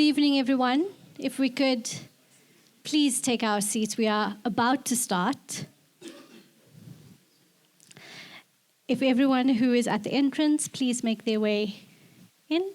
evening, everyone. If we could please take our seats. We are about to start. If everyone who is at the entrance, please make their way in.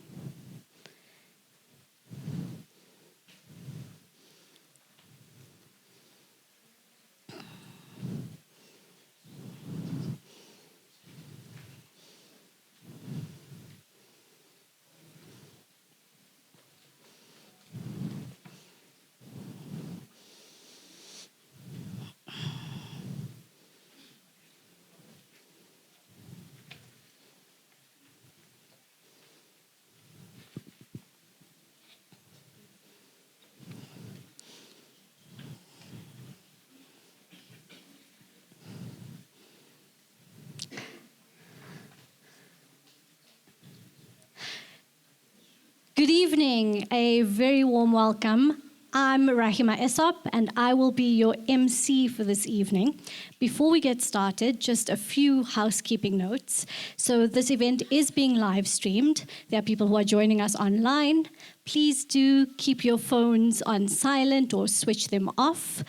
Good evening, a very warm welcome. I'm Rahima Esop, and I will be your MC for this evening. Before we get started, just a few housekeeping notes. So this event is being live streamed. There are people who are joining us online. Please do keep your phones on silent or switch them off.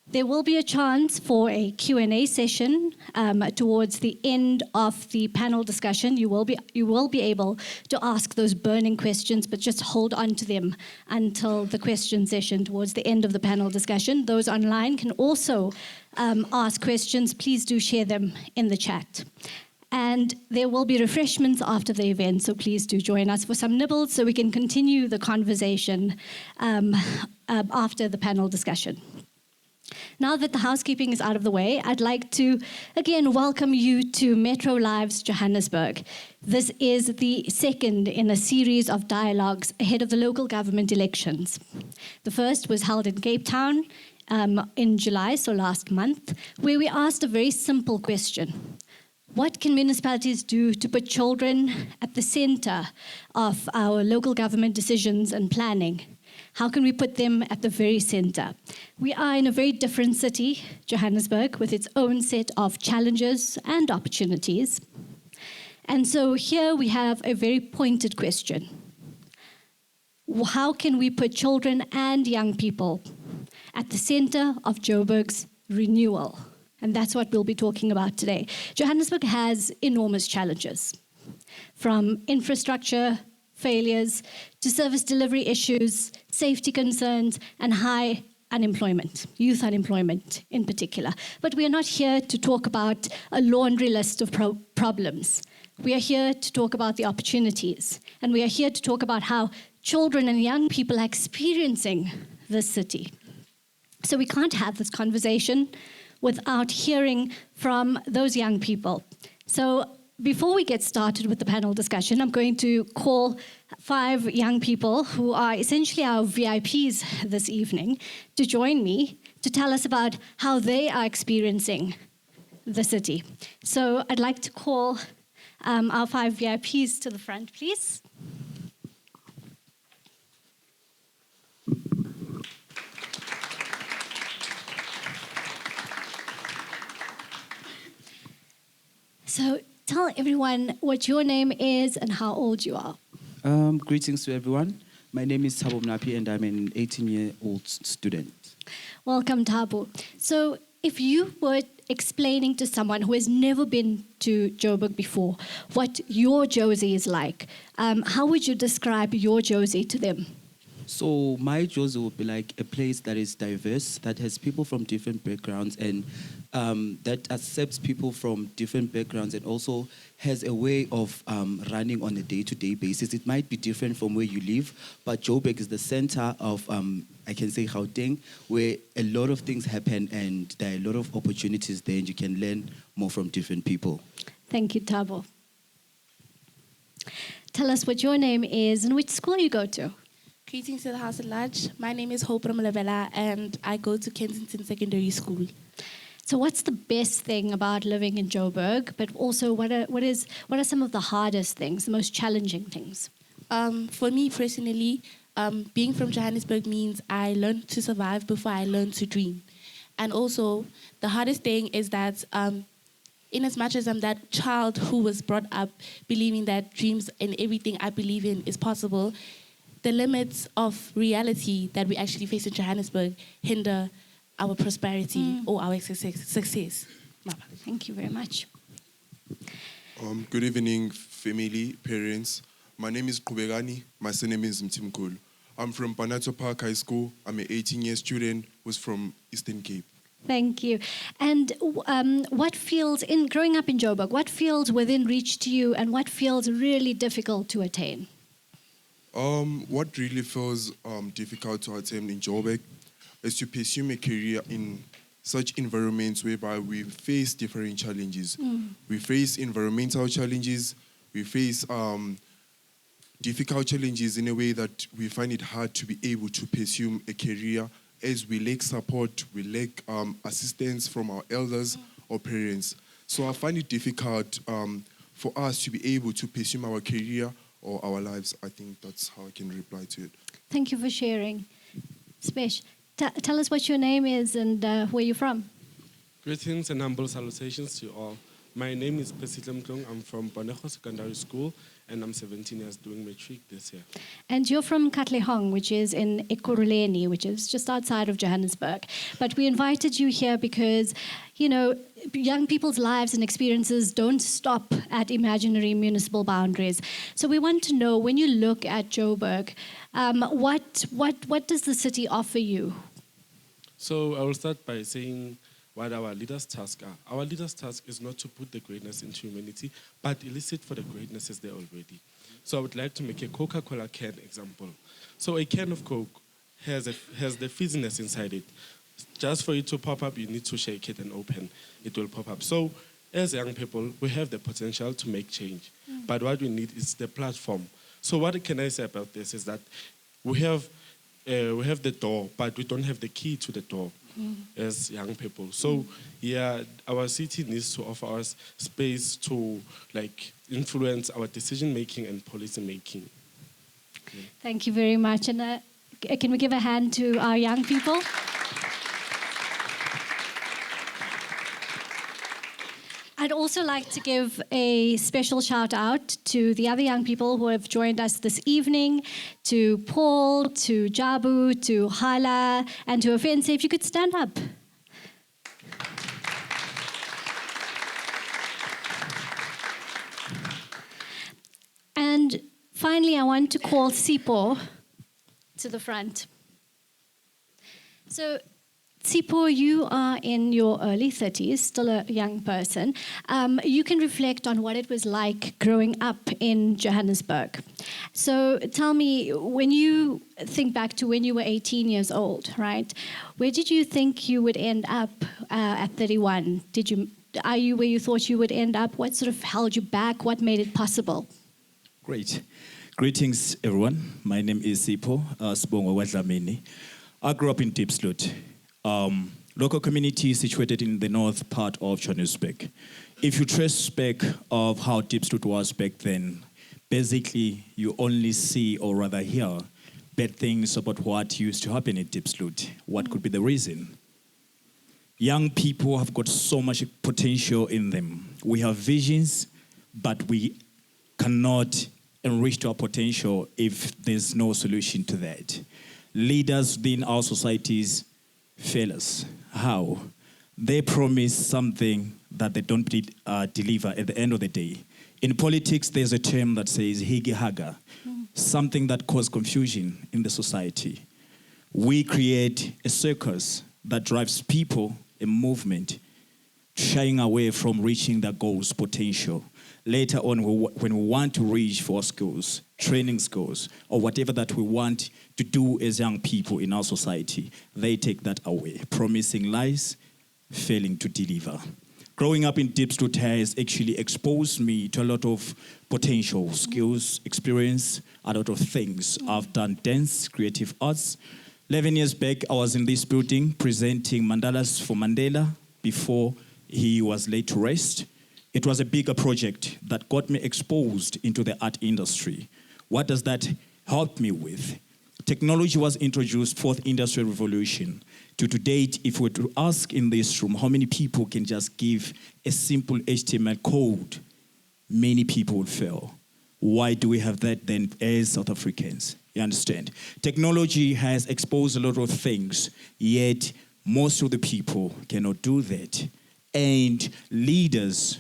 There will be a chance for a Q&A session towards the end of the panel discussion. You will be able to ask those burning questions, but just hold on to them until the question session towards the end of the panel discussion. Those online can also ask questions. Please do share them in the chat. And there will be refreshments after the event, so please do join us for some nibbles so we can continue the conversation after the panel discussion. Now that the housekeeping is out of the way, I'd like to again welcome you to Metro Live's Johannesburg. This is the second in a series of dialogues ahead of the local government elections. The first was held in Cape Town in July, so last month, where we asked a very simple question. What can municipalities do to put children at the center of our local government decisions and planning? How can we put them at the very center? We are in a very different city, Johannesburg, with its own set of challenges and opportunities. And so here we have a very pointed question. How can we put children and young people at the center of Joburg's renewal? And that's what we'll be talking about today. Johannesburg has enormous challenges, from infrastructure failures to service delivery issues, safety concerns, and high unemployment, youth unemployment in particular. But we are not here to talk about a laundry list of problems. We are here to talk about the opportunities, and we are here to talk about how children and young people are experiencing this city. So we can't have this conversation without hearing from those young people. So before we get started with the panel discussion, I'm going to call 5 young people who are essentially our VIPs this evening to join me to tell us about how they are experiencing the city. So I'd like to call our 5 VIPs to the front, please. So tell everyone what your name is and how old you are. Greetings to everyone. My name is Thabo Mnapi and I'm an 18-year-old student. Welcome, Thabo. So if you were explaining to someone who has never been to Joburg before what your Josie is like, how would you describe your Josie to them? So my Josie would be like a place that is diverse, that has people from different backgrounds and that accepts people from different backgrounds and also has a way of running on a day-to-day basis. It might be different from where you live, but Joburg is the center of, I can say, Gauteng, where a lot of things happen and there are a lot of opportunities there and you can learn more from different people. Thank you, Thabo. Tell us what your name is and which school you go to. Greetings to the House at Large. My name is Hope Ramlavela and I go to Kensington Secondary School. So what's the best thing about living in Joburg, but also what are some of the hardest things, the most challenging things? For me personally, being from Johannesburg means I learned to survive before I learned to dream. And also, the hardest thing is that in as much as I'm that child who was brought up believing that dreams and everything I believe in is possible, the limits of reality that we actually face in Johannesburg hinder our prosperity or our success. Thank you very much. Good evening, family, parents. My name is Kubegani. My surname is Mtimkulu. I'm from Panato Park High School. I'm an 18-year student who's from Eastern Cape. Thank you. And what fields, in growing up in Joburg, what fields within reach to you and what fields really difficult to attain? What really feels difficult to attain in Joburg is to pursue a career in such environments whereby we face different challenges. We face environmental challenges, we face difficult challenges in a way that we find it hard to be able to pursue a career as we lack support, we lack assistance from our elders or parents. So I find it difficult for us to be able to pursue our career or our lives. I think that's how I can reply to it. Thank you for sharing. Spesh, tell us what your name is and where you're from. Greetings and humble salutations to you all. My name is Pesile Mklong. I'm from Bonego Secondary School and I'm 17 years doing matric this year. And you're from Tlaleng, which is in Ekurhuleni, which is just outside of Johannesburg. But we invited you here because, you know, young people's lives and experiences don't stop at imaginary municipal boundaries. So we want to know, when you look at Joburg, what does the city offer you? So I will start by saying what our leaders' task are. Our leaders' task is not to put the greatness into humanity, but elicit for the greatness is there already. So I would like to make a Coca-Cola can example. So a can of Coke has the fizziness inside it. Just for it to pop up, you need to shake it and open. It will pop up. So as young people, we have the potential to make change. But what we need is the platform. So what can I say about this is that we have the door, but we don't have the key to the door as young people. So yeah, our city needs to offer us space to influence our decision making and policy making. Thank you very much. And can we give a hand to our young people? I'd also like to give a special shout out to the other young people who have joined us this evening, to Paul, to Jabu, to Hala, and to Offense. If you could stand up. And finally, I want to call Sipo to the front. So, Sipo, you are in your early 30s, still a young person. You can reflect on what it was like growing up in Johannesburg. So tell me, when you think back to when you were 18 years old, right? Where did you think you would end up at 31? Are you where you thought you would end up? What sort of held you back? What made it possible? Great. Greetings, everyone. My name is Sipo Sibongo Wadlamini. I grew up in Diepsloot. Local community situated in the north part of Johannesburg. If you trace back of how Diepsloot was back then, basically you only see, or rather hear, bad things about what used to happen in Diepsloot. What could be the reason? Young people have got so much potential in them. We have visions, but we cannot enrich our potential if there's no solution to that. Leaders within our societies fail us. How? They promise something that they don't deliver at the end of the day. In politics, there's a term that says higi haga, something that causes confusion in the society. We create a circus that drives people, a movement, shying away from reaching their goals, potential. Later on, when we want to reach for skills, training skills, or whatever that we want to do as young people in our society, they take that away, promising lies, failing to deliver. Growing up in Diepsloot has actually exposed me to a lot of potential, skills, experience, a lot of things. I've done dance, creative arts. 11 years back, I was in this building presenting mandalas for Mandela before he was laid to rest. It was a bigger project that got me exposed into the art industry. What does that help me with? Technology was introduced, fourth industrial revolution. To date, if we were to ask in this room how many people can just give a simple HTML code, many people would fail. Why do we have that then as South Africans? You understand? Technology has exposed a lot of things, yet most of the people cannot do that. And leaders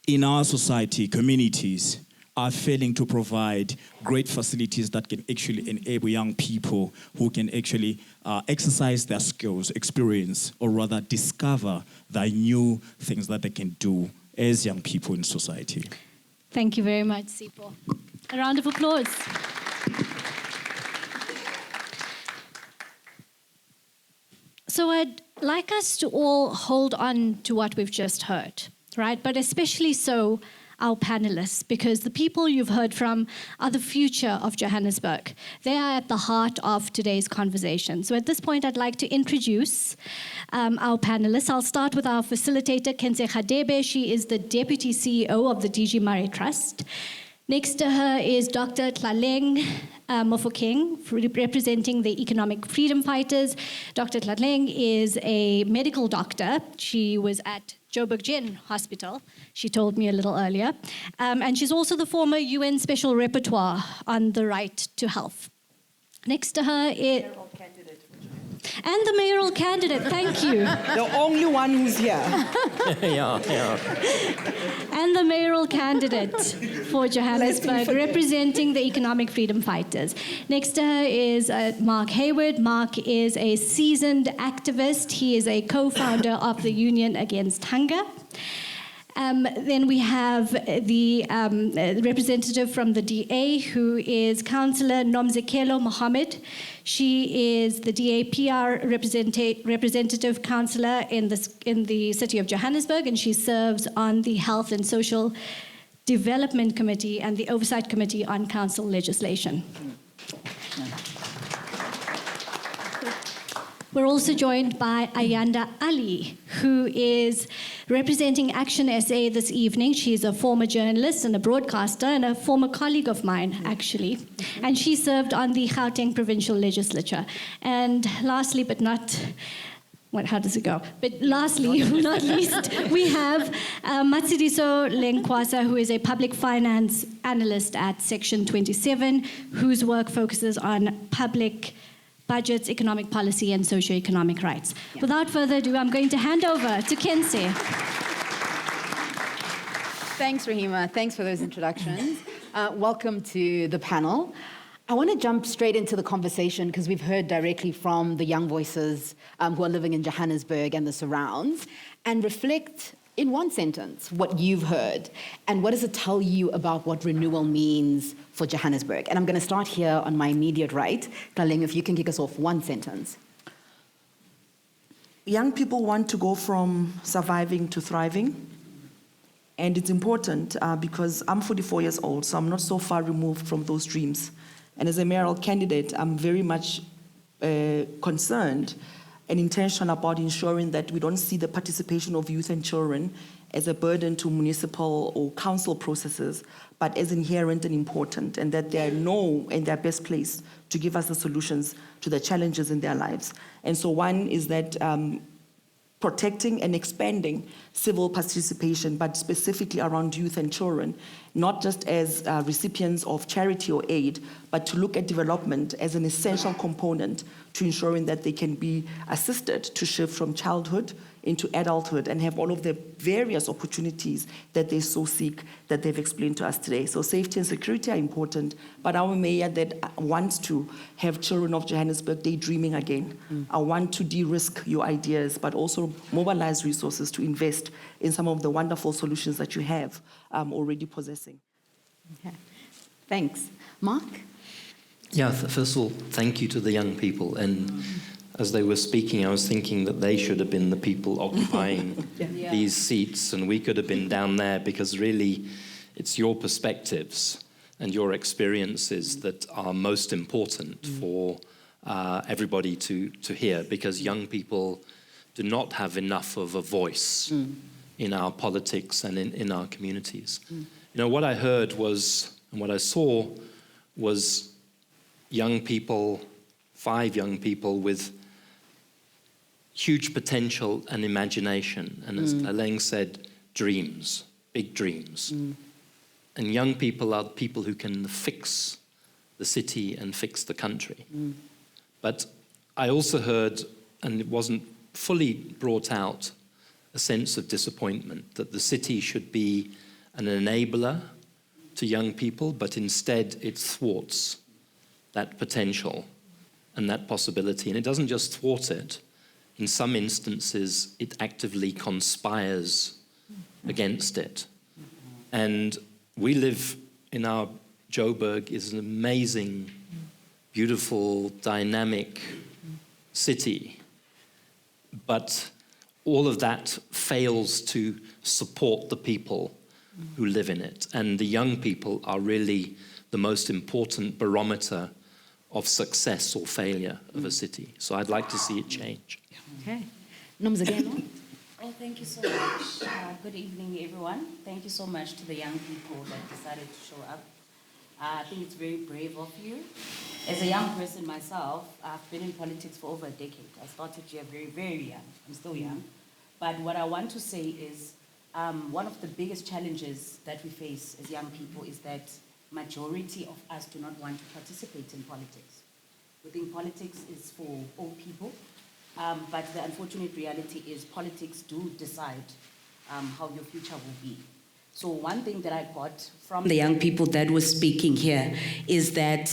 in our society, communities, are failing to provide great facilities that can actually enable young people who can actually exercise their skills, experience, or rather discover the new things that they can do as young people in society. Thank you very much, Sipho. A round of applause. So I'd like us to all hold on to what we've just heard, right? But especially so our panelists, because the people you've heard from are the future of Johannesburg. They are at the heart of today's conversation. So at this point, I'd like to introduce our panelists. I'll start with our facilitator, Kense Khadebe. She is the Deputy CEO of the DG Murray Trust. Next to her is Dr. Tlaleng Mofokeng, representing the economic freedom fighters. Dr. Tlaleng is a medical doctor. She was at Joburg Gen Hospital, she told me a little earlier. And she's also the former UN Special Rapporteur on the right to health. Next to her is... And the mayoral candidate, thank you. The only one who's here. Yeah. And the mayoral candidate for Johannesburg, representing the economic freedom fighters. Next to her is Mark Heywood. Mark is a seasoned activist. He is a co-founder of the Union Against Hunger. Then we have the representative from the DA, who is Councillor Nomzekelo Mohamed. She is the DA PR representative councillor in the city of Johannesburg, and she serves on the Health and Social Development Committee and the Oversight Committee on Council Legislation. We're also joined by Ayanda Allie, who is representing ActionSA this evening. She's a former journalist and a broadcaster and a former colleague of mine, actually. And she served on the Gauteng Provincial Legislature. And lastly, but not... how does it go? But lastly, not least, we have Matshidiso Lencoasa, who is a public finance analyst at Section 27, whose work focuses on public budgets, economic policy, and socio-economic rights. Yeah. Without further ado, I'm going to hand over to Kense. Thanks, Rahima. Thanks for those introductions. Welcome to the panel. I want to jump straight into the conversation because we've heard directly from the young voices who are living in Johannesburg and the surrounds, and reflect in one sentence what you've heard and what does it tell you about what renewal means for Johannesburg. And I'm going to start here on my immediate right. Tlaleng, if you can kick us off one sentence. Young people want to go from surviving to thriving. And it's important because I'm 44 years old, so I'm not so far removed from those dreams. And as a mayoral candidate, I'm very much concerned and intentional about ensuring that we don't see the participation of youth and children as a burden to municipal or council processes, but as inherent and important, and that they know in their best place to give us the solutions to the challenges in their lives. And so one is that protecting and expanding civil participation, but specifically around youth and children, not just as recipients of charity or aid, but to look at development as an essential component to ensuring that they can be assisted to shift from childhood into adulthood and have all of the various opportunities that they so seek that they've explained to us today. So safety and security are important, but our mayor that wants to have children of Johannesburg daydreaming again. I want to de-risk your ideas, but also mobilize resources to invest in some of the wonderful solutions that you have already possessing. Okay. Thanks. Mark? Yeah, first of all, thank you to the young people. And as they were speaking, I was thinking that they should have been the people occupying these seats, and we could have been down there, because really it's your perspectives and your experiences that are most important for everybody to hear, because young people do not have enough of a voice in our politics and in our communities. You know, what I heard was, and what I saw was young people, 5 young people with huge potential and imagination. And as Tlaleng said, dreams, big dreams. And young people are people who can fix the city and fix the country. But I also heard, and it wasn't fully brought out, a sense of disappointment that the city should be an enabler to young people, but instead it thwarts that potential and that possibility. And it doesn't just thwart it. In some instances, it actively conspires against it. And we live in our Joburg is an amazing, beautiful, dynamic city. But all of that fails to support the people who live in it. And the young people are really the most important barometer of success or failure of a city. So I'd like to see it change. Okay. Nomzekelo? Oh, thank you so much. Good evening, everyone. Thank you so much to the young people that decided to show up. I think it's very brave of you. As a young person myself, I've been in politics for over a decade. I started here very, very young. I'm still young. But what I want to say is one of the biggest challenges that we face as young people is that majority of us do not want to participate in politics. We think politics is for old people, but the unfortunate reality is politics do decide how your future will be. So one thing that I got from the young people that were speaking here is that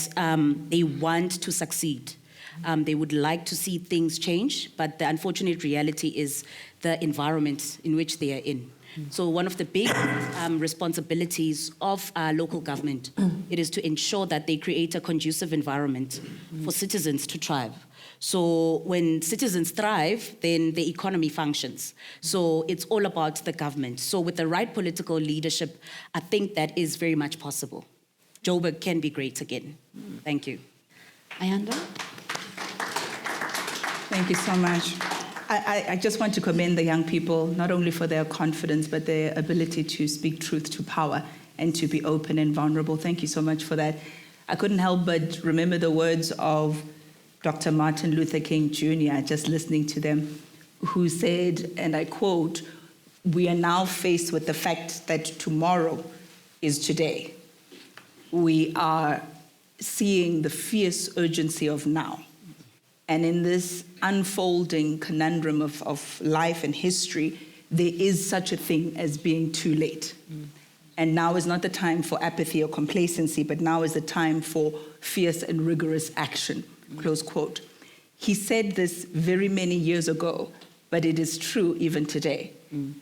they want to succeed. They would like to see things change, but the unfortunate reality is the environment in which they are in. So one of the big responsibilities of local government, it is to ensure that they create a conducive environment for citizens to thrive. So when citizens thrive, then the economy functions. So it's all about the government. So with the right political leadership, I think that is very much possible. Joburg can be great again. Thank you. Ayanda? Thank you so much. I just want to commend the young people, not only for their confidence, but their ability to speak truth to power and to be open and vulnerable. Thank you so much for that. I couldn't help but remember the words of Dr. Martin Luther King Jr., just listening to them, who said, and I quote, "We are now faced with the fact that tomorrow is today. We are seeing the fierce urgency of now. And in this unfolding conundrum of life and history, there is such a thing as being too late. And now is not the time for apathy or complacency, but now is the time for fierce and rigorous action," close quote. He said this very many years ago, but it is true even today.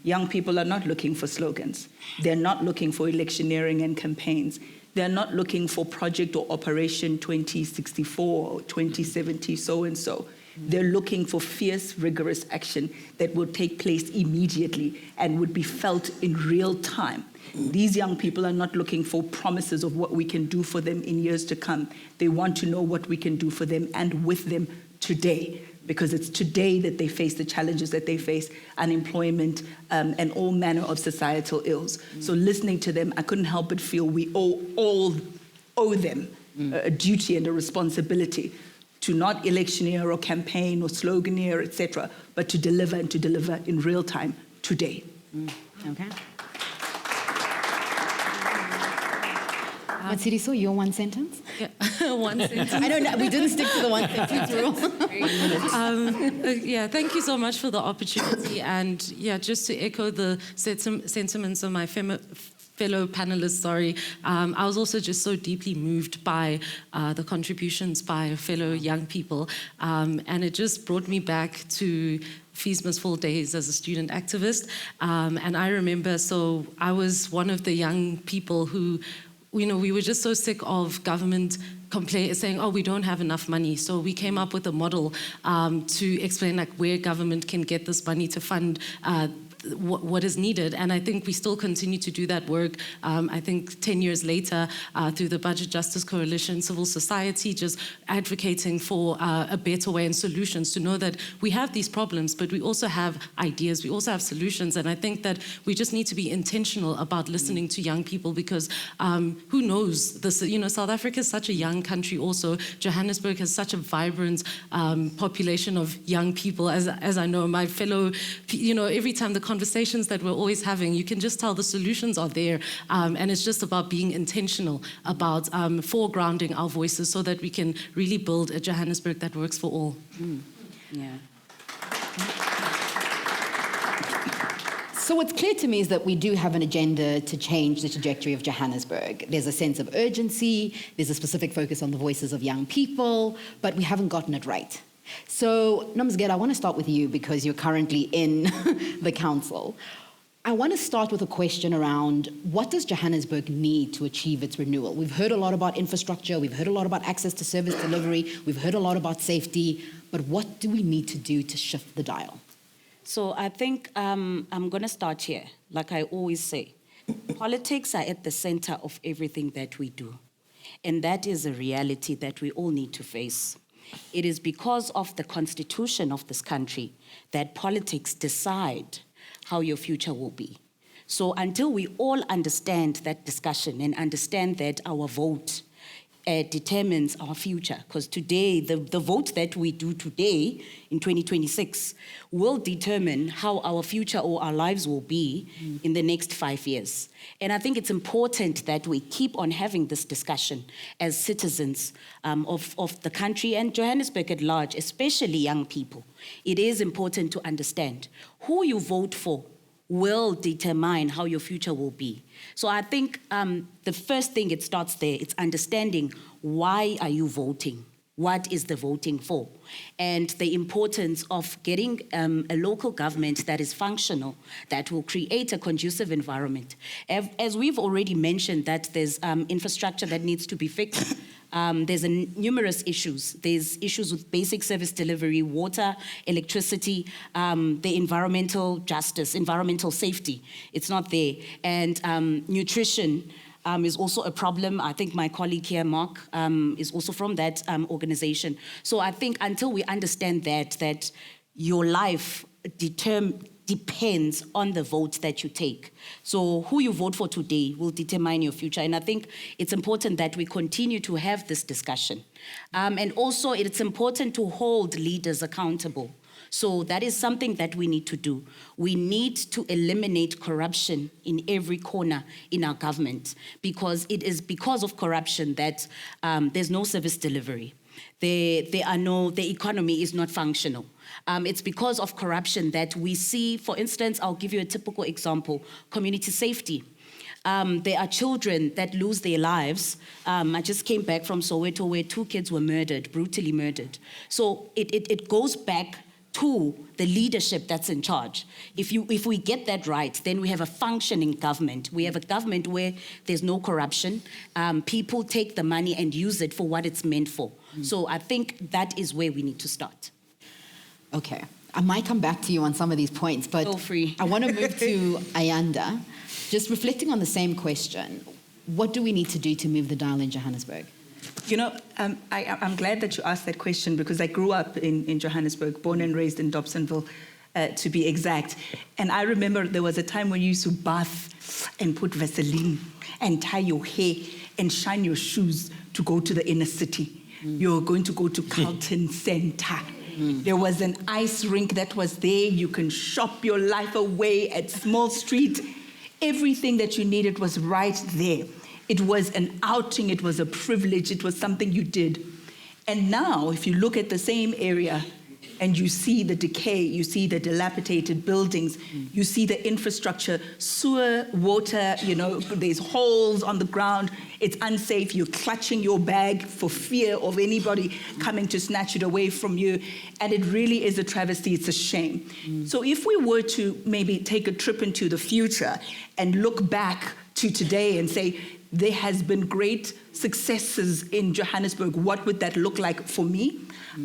Young people are not looking for slogans. They're not looking for electioneering and campaigns. They're not looking for project or operation 2064 or 2070 so-and-so. They're looking for fierce, rigorous action that will take place immediately and would be felt in real time. These young people are not looking for promises of what we can do for them in years to come. They want to know what we can do for them and with them today, because it's today that they face the challenges that they face, unemployment, and all manner of societal ills. So listening to them, I couldn't help but feel we all owe them a duty and a responsibility to not electioneer or campaign or sloganeer, etc., but to deliver and to deliver in real time today. Okay. Matshidiso, your one sentence? Yeah, one sentence. I don't know, we didn't stick to the one sentence rule. Yeah, thank you so much for the opportunity. And yeah, just to echo the sentiments of my fellow panelists, I was also just so deeply moved by the contributions by fellow young people. And it just brought me back to Feesmasville days as a student activist. And I remember, so I was one of the young people who, we were just so sick of government saying, oh, we don't have enough money. So we came up with a model to explain where government can get this money to fund what is needed. And I think we still continue to do that work. I think 10 years later, through the Budget Justice Coalition, civil society, just advocating for a better way and solutions to know that we have these problems, but we also have ideas, we also have solutions. And I think that we just need to be intentional about listening to young people, because who knows this, South Africa is such a young country also. Johannesburg has such a vibrant population of young people, as I know. My fellow, every time the conversations that we're always having, you can just tell the solutions are there. And it's just about being intentional about foregrounding our voices so that we can really build a Johannesburg that works for all. Yeah. So what's clear to me is that we do have an agenda to change the trajectory of Johannesburg. There's a sense of urgency, there's a specific focus on the voices of young people, but we haven't gotten it right. So Nomzekelo, I want to start with you because you're currently in the council. I want to start with a question around what does Johannesburg need to achieve its renewal? We've heard a lot about infrastructure, we've heard a lot about access to service delivery, we've heard a lot about safety, but what do we need to do to shift the dial? So I think I'm going to start here. Like I always say, politics are at the center of everything that we do. And that is a reality that we all need to face. It is because of the constitution of this country that politics decide how your future will be. So until we all understand that discussion and understand that our vote determines our future, because today, the vote that we do today in 2026 will determine how our future or our lives will be in the next 5 years. And I think it's important that we keep on having this discussion as citizens of the country and Johannesburg at large, especially young people. It is important to understand who you vote for will determine how your future will be. So I think the first thing, it starts there. It's understanding why are you voting? What is the voting for? And the importance of getting a local government that is functional, that will create a conducive environment. As we've already mentioned that there's infrastructure that needs to be fixed. There's numerous issues. There's issues with basic service delivery, water, electricity, the environmental justice, environmental safety. It's not there. And nutrition is also a problem. I think my colleague here, Mark, is also from that organization. So I think until we understand that your life depends on the vote that you take. So who you vote for today will determine your future. And I think it's important that we continue to have this discussion. And also it's important to hold leaders accountable. So that is something that we need to do. We need to eliminate corruption in every corner in our government, because it is because of corruption that there's no service delivery. The economy is not functional. It's because of corruption that we see, for instance, I'll give you a typical example, community safety. There are children that lose their lives. I just came back from Soweto where 2 kids were murdered, brutally murdered. So it goes back to the leadership that's in charge. If we get that right, then we have a functioning government. We have a government where there's no corruption. People take the money and use it for what it's meant for. So I think that is where we need to start. Okay, I might come back to you on some of these points, but feel free. I want to move to Ayanda. Just reflecting on the same question, what do we need to do to move the dial in Johannesburg? You know, I'm glad that you asked that question because I grew up in Johannesburg, born and raised in Dobsonville, to be exact. And I remember there was a time when you used to bath and put Vaseline and tie your hair and shine your shoes to go to the inner city. You're going to go to Carlton Center. There was an ice rink that was there. You can shop your life away at Small Street. Everything that you needed was right there. It was an outing, it was a privilege, it was something you did. And now, if you look at the same area and you see the decay, you see the dilapidated buildings, you see the infrastructure, sewer, water, you know, there's holes on the ground, it's unsafe, you're clutching your bag for fear of anybody coming to snatch it away from you, and it really is a travesty, it's a shame. So if we were to maybe take a trip into the future and look back to today and say, there has been great successes in Johannesburg, what would that look like for me?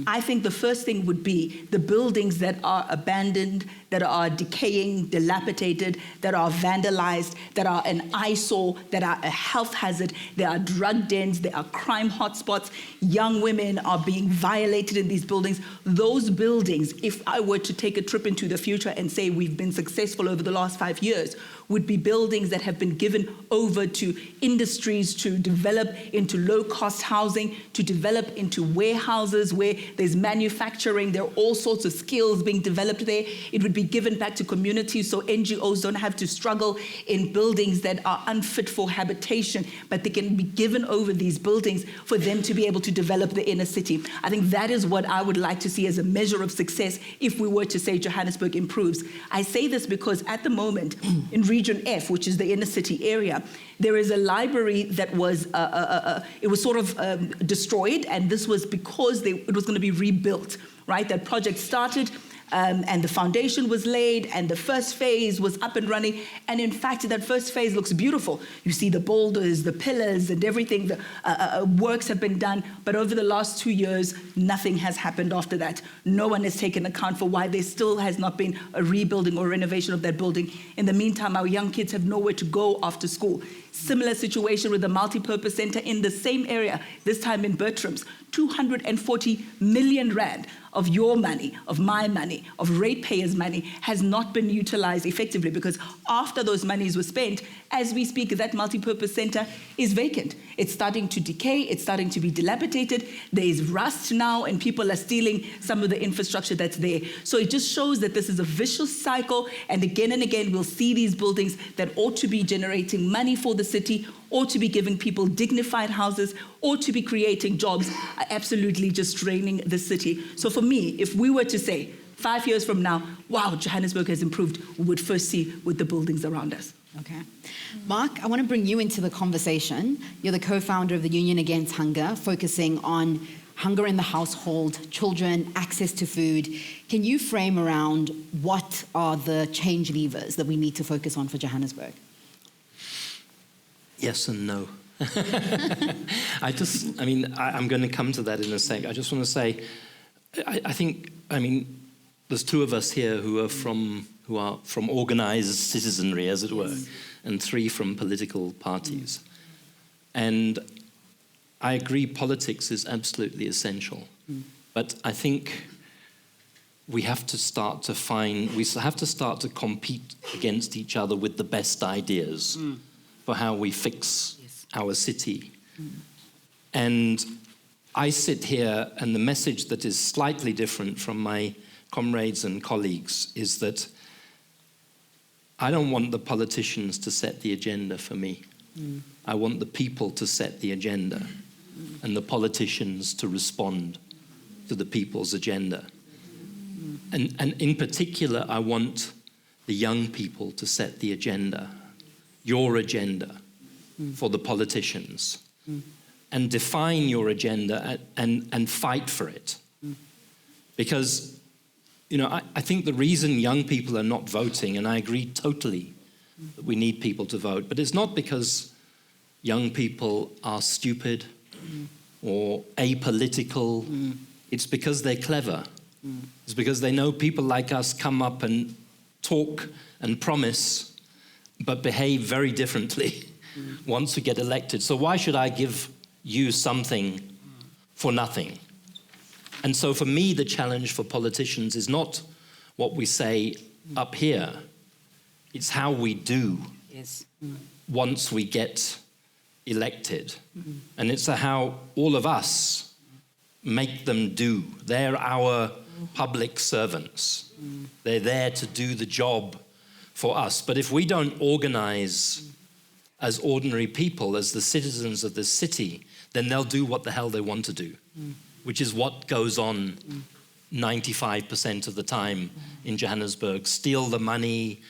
I think the first thing would be the buildings that are abandoned, that are decaying, dilapidated, that are vandalized, that are an eyesore, that are a health hazard, there are drug dens, there are crime hotspots, young women are being violated in these buildings. Those buildings, if I were to take a trip into the future and say we've been successful over the last 5 years, would be buildings that have been given over to industries to develop into low-cost housing, to develop into warehouses where there's manufacturing, there are all sorts of skills being developed there. It would be given back to communities so NGOs don't have to struggle in buildings that are unfit for habitation, but they can be given over these buildings for them to be able to develop the inner city. I think that is what I would like to see as a measure of success if we were to say Johannesburg improves. I say this because at the moment, in Region F, which is the inner city area, there is a library that was, it was sort of destroyed, and this was because it was going to be rebuilt, right? That project started, and the foundation was laid, and the first phase was up and running, and in fact, that first phase looks beautiful. You see the boulders, the pillars, and everything, the works have been done, but over the last 2 years, nothing has happened after that. No one has taken account for why there still has not been a rebuilding or renovation of that building. In the meantime, our young kids have nowhere to go after school. Similar situation with the multi-purpose center in the same area, this time in Bertram's. 240 million rand of your money, of my money, of ratepayers' money has not been utilized effectively, because after those monies were spent, as we speak, that multi-purpose center is vacant. It's starting to decay, it's starting to be dilapidated, there is rust now, and people are stealing some of the infrastructure that's there. So it just shows that this is a vicious cycle, and again we'll see these buildings that ought to be generating money for the city, or to be giving people dignified houses, or to be creating jobs, are absolutely just draining the city. So for me, if we were to say 5 years from now, wow, Johannesburg has improved, we would first see with the buildings around us. Okay. Mark, I want to bring you into the conversation. You're the co-founder of the Union Against Hunger, focusing on hunger in the household, children, access to food. Can you frame around what are the change levers that we need to focus on for Johannesburg? Yes and no. I'm going to come to that in a sec. I just want to say, I think, there's two of us here who are from organized citizenry, as it were, and 3 from political parties. And I agree politics is absolutely essential. But I think we have to start to compete against each other with the best ideas for how we fix our city. And I sit here, and the message that is slightly different from my comrades and colleagues is that I don't want the politicians to set the agenda for me. I want the people to set the agenda, and the politicians to respond to the people's agenda. And in particular, I want the young people to set the agenda, your agenda, for the politicians, and define your agenda and fight for it. Because, I think the reason young people are not voting, and I agree totally that we need people to vote, but it's not because young people are stupid or apolitical. It's because they're clever. It's because they know people like us come up and talk and promise, but behave very differently once we get elected. So why should I give you something for nothing? And so for me, the challenge for politicians is not what we say up here. It's how we do once we get elected. And it's how all of us make them do. They're our public servants. They're there to do the job for us. But if we don't organize as ordinary people, as the citizens of the city, then they'll do what the hell they want to do, which is what goes on 95% of the time in Johannesburg. Steal the money,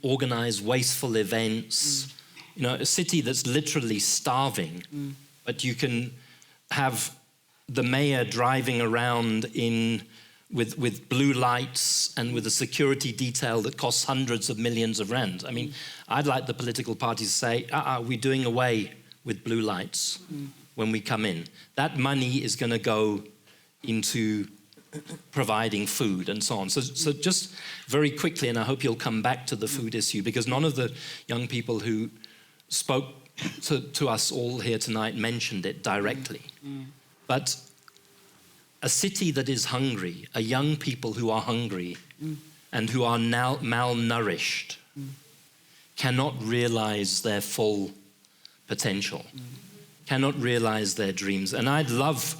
organize wasteful events. A city that's literally starving, but you can have the mayor driving around with blue lights and with a security detail that costs hundreds of millions of rand. I'd like the political parties to say, we're doing away with blue lights when we come in. That money is going to go into providing food and so on. So just very quickly, and I hope you'll come back to the food issue, because none of the young people who spoke to us all here tonight mentioned it directly. But a city that is hungry, a young people who are hungry and who are now malnourished cannot realize their full potential. cannot realize their dreams. And I'd love,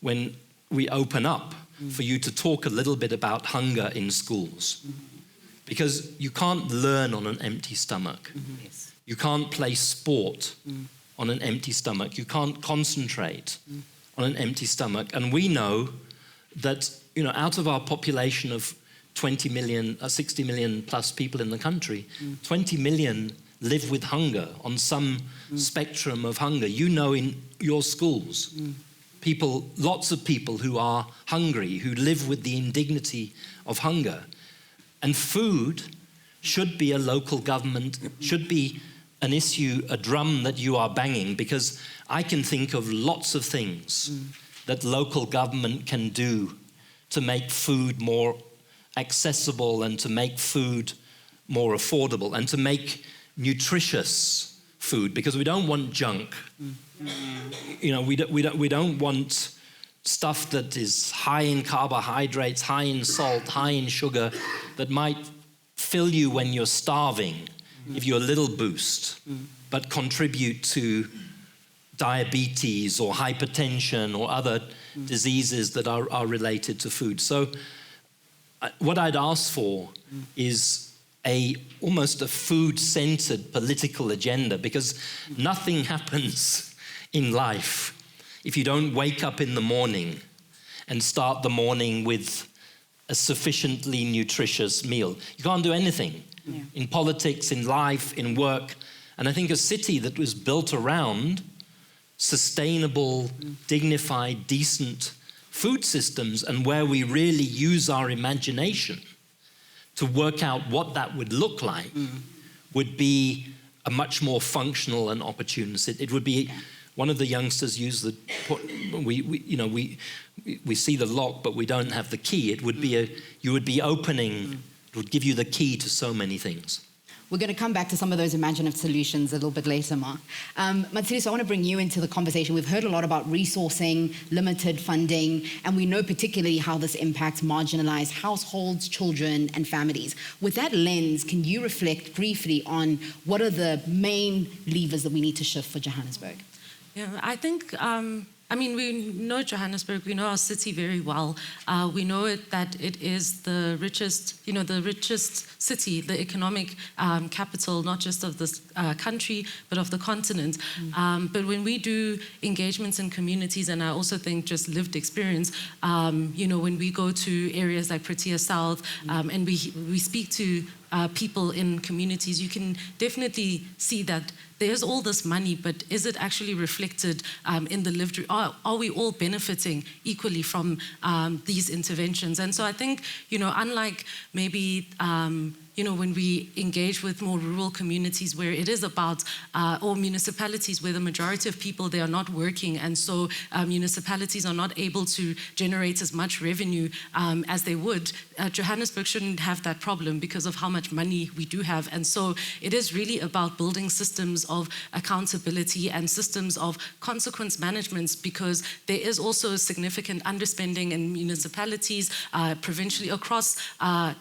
when we open up, for you to talk a little bit about hunger in schools. Because you can't learn on an empty stomach. Yes. You can't play sport on an empty stomach. You can't concentrate on an empty stomach. And we know that, out of our population of 20 million, 60 million plus people in the country, 20 million live with hunger on some spectrum of hunger. In your schools, lots of people who are hungry, who live with the indignity of hunger. And food should be a local government, should be an issue, a drum that you are banging, because I can think of lots of things that local government can do to make food more accessible and to make food more affordable and to make nutritious food, because we don't want junk. We don't want stuff that is high in carbohydrates, high in salt, high in sugar, that might fill you when you're starving, give you a little boost, but contribute to diabetes or hypertension or other diseases that are related to food. So what I'd ask for is almost a food-centered political agenda, because nothing happens in life if you don't wake up in the morning and start the morning with a sufficiently nutritious meal. You can't do anything in politics, in life, in work. And I think a city that was built around sustainable, dignified, decent food systems, and where we really use our imagination to work out what that would look like, would be a much more functional and opportune city. It would be, one of the youngsters used we see the lock, but we don't have the key. It would be you would be opening, it would give you the key to so many things. We're going to come back to some of those imaginative solutions a little bit later, Mark. Matshidiso, I want to bring you into the conversation. We've heard a lot about resourcing, limited funding, and we know particularly how this impacts marginalized households, children, and families. With that lens, can you reflect briefly on what are the main levers that we need to shift for Johannesburg? Yeah, I think, we know Johannesburg, we know our city very well. We know that it is the richest city, the economic capital, not just of this country, but of the continent. But when we do engagements in communities, and I also think just lived experience, when we go to areas like Protea South, and we speak to people in communities, you can definitely see that there's all this money, but is it actually reflected in the lived? Are we all benefiting equally from these interventions? And so I think, unlike maybe when we engage with more rural communities where it is about, or municipalities where the majority of people, they are not working, and so municipalities are not able to generate as much revenue as they would, Johannesburg shouldn't have that problem because of how much money we do have. And so it is really about building systems of accountability and systems of consequence management, because there is also significant underspending in municipalities, provincially, across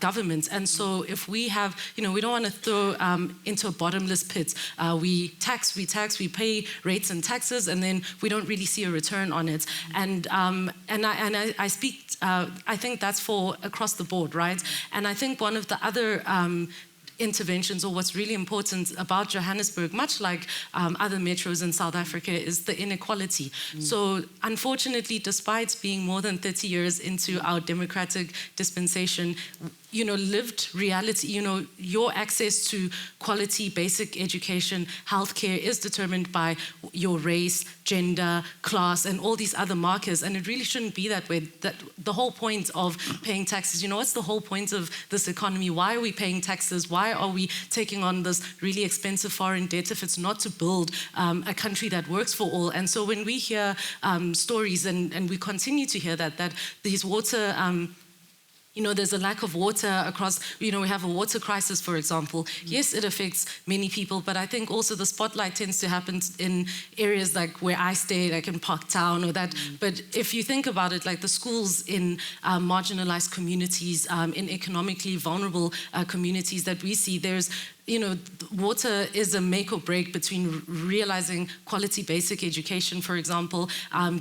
governments. And so if we have, we don't want to throw into a bottomless pit. We tax, we pay rates and taxes, and then we don't really see a return on it. And I speak, I think that's for across the board, right? And I think one of the other interventions, or what's really important about Johannesburg, much like other metros in South Africa, is the inequality. So unfortunately, despite being more than 30 years into our democratic dispensation, lived reality, your access to quality basic education, healthcare is determined by your race, gender, class, and all these other markers. And it really shouldn't be that way. That the whole point of paying taxes, what's the whole point of this economy? Why are we paying taxes? Why are we taking on this really expensive foreign debt if it's not to build a country that works for all? And so when we hear stories, and we continue to hear that these water there's a lack of water across, we have a water crisis, for example. Yes, it affects many people, but I think also the spotlight tends to happen in areas like where I stay, like in Parktown or that. But if you think about it, like the schools in marginalized communities, in economically vulnerable communities that we see, there's water is a make or break between realizing quality basic education, for example,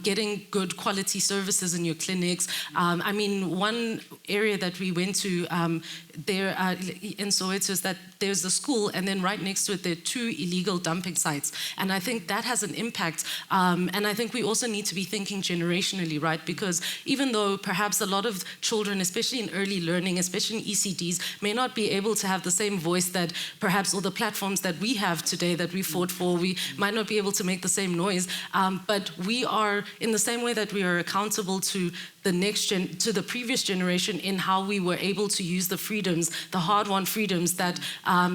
getting good quality services in your clinics. I mean, one area that we went to there in Soweto is that there's a school, and then right next to it there are 2 illegal dumping sites. And I think that has an impact. And I think we also need to be thinking generationally, right? Because even though perhaps a lot of children, especially in early learning, especially in ECDs, may not be able to have the same voice that perhaps all the platforms that we have today that we fought for, we might not be able to make the same noise. But we are, in the same way that we are accountable to to the previous generation in how we were able to use the freedoms, the hard-won freedoms that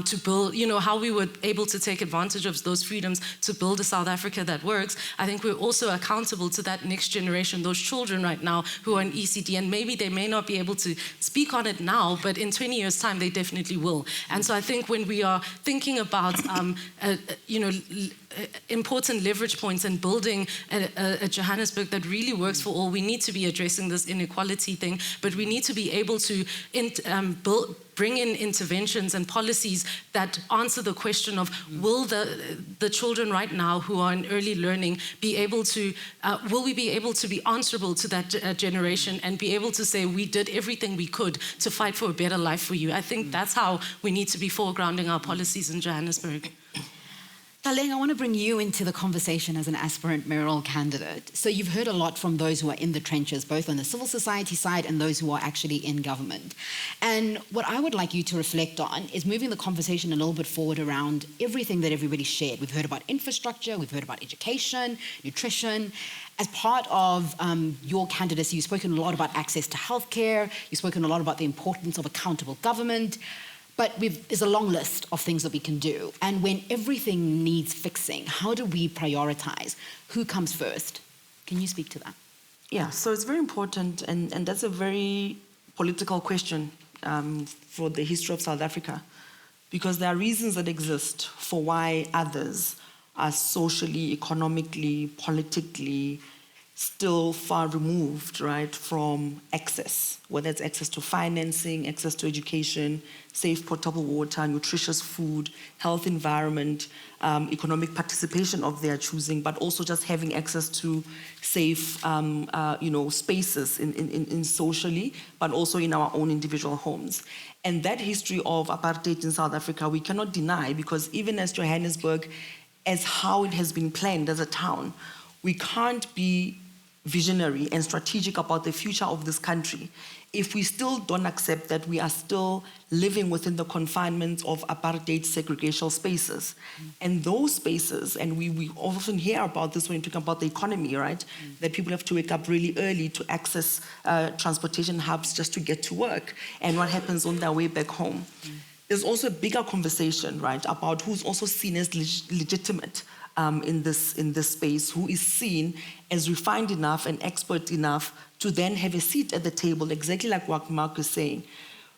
to build, how we were able to take advantage of those freedoms to build a South Africa that works. I think we're also accountable to that next generation, those children right now who are in ECD, and maybe they may not be able to speak on it now, but in 20 years' time, they definitely will. And so I think when we are thinking about, important leverage points and building a Johannesburg that really works for all, we need to be addressing this inequality thing, but we need to be able to bring in interventions and policies that answer the question of, will the children right now who are in early learning be able to, will we be able to be answerable to that generation and be able to say, we did everything we could to fight for a better life for you? I think that's how we need to be foregrounding our policies in Johannesburg. Tlaleng, I want to bring you into the conversation as an aspirant mayoral candidate. So you've heard a lot from those who are in the trenches, both on the civil society side and those who are actually in government. And what I would like you to reflect on is moving the conversation a little bit forward around everything that everybody shared. We've heard about infrastructure, we've heard about education, nutrition. As part of your candidacy, you've spoken a lot about access to healthcare, you've spoken a lot about the importance of accountable government. But there's a long list of things that we can do. And when everything needs fixing, how do we prioritize? Who comes first? Can you speak to that? Yeah, so it's very important, and that's a very political question for the history of South Africa, because there are reasons that exist for why others are socially, economically, politically still far removed, right, from access, whether it's access to financing, access to education, safe potable water, nutritious food, health environment, economic participation of their choosing, but also just having access to safe, spaces in socially, but also in our own individual homes. And that history of apartheid in South Africa, we cannot deny, because even as Johannesburg, as how it has been planned as a town, we can't be visionary and strategic about the future of this country if we still don't accept that we are still living within the confinements of apartheid segregational spaces. And those spaces, and we often hear about this when you talk about the economy, right? That people have to wake up really early to access transportation hubs just to get to work, and what happens on their way back home. There's also a bigger conversation, right, about who's also seen as legitimate in this space, who is seen as refined enough and expert enough to then have a seat at the table, exactly like what Mark is saying.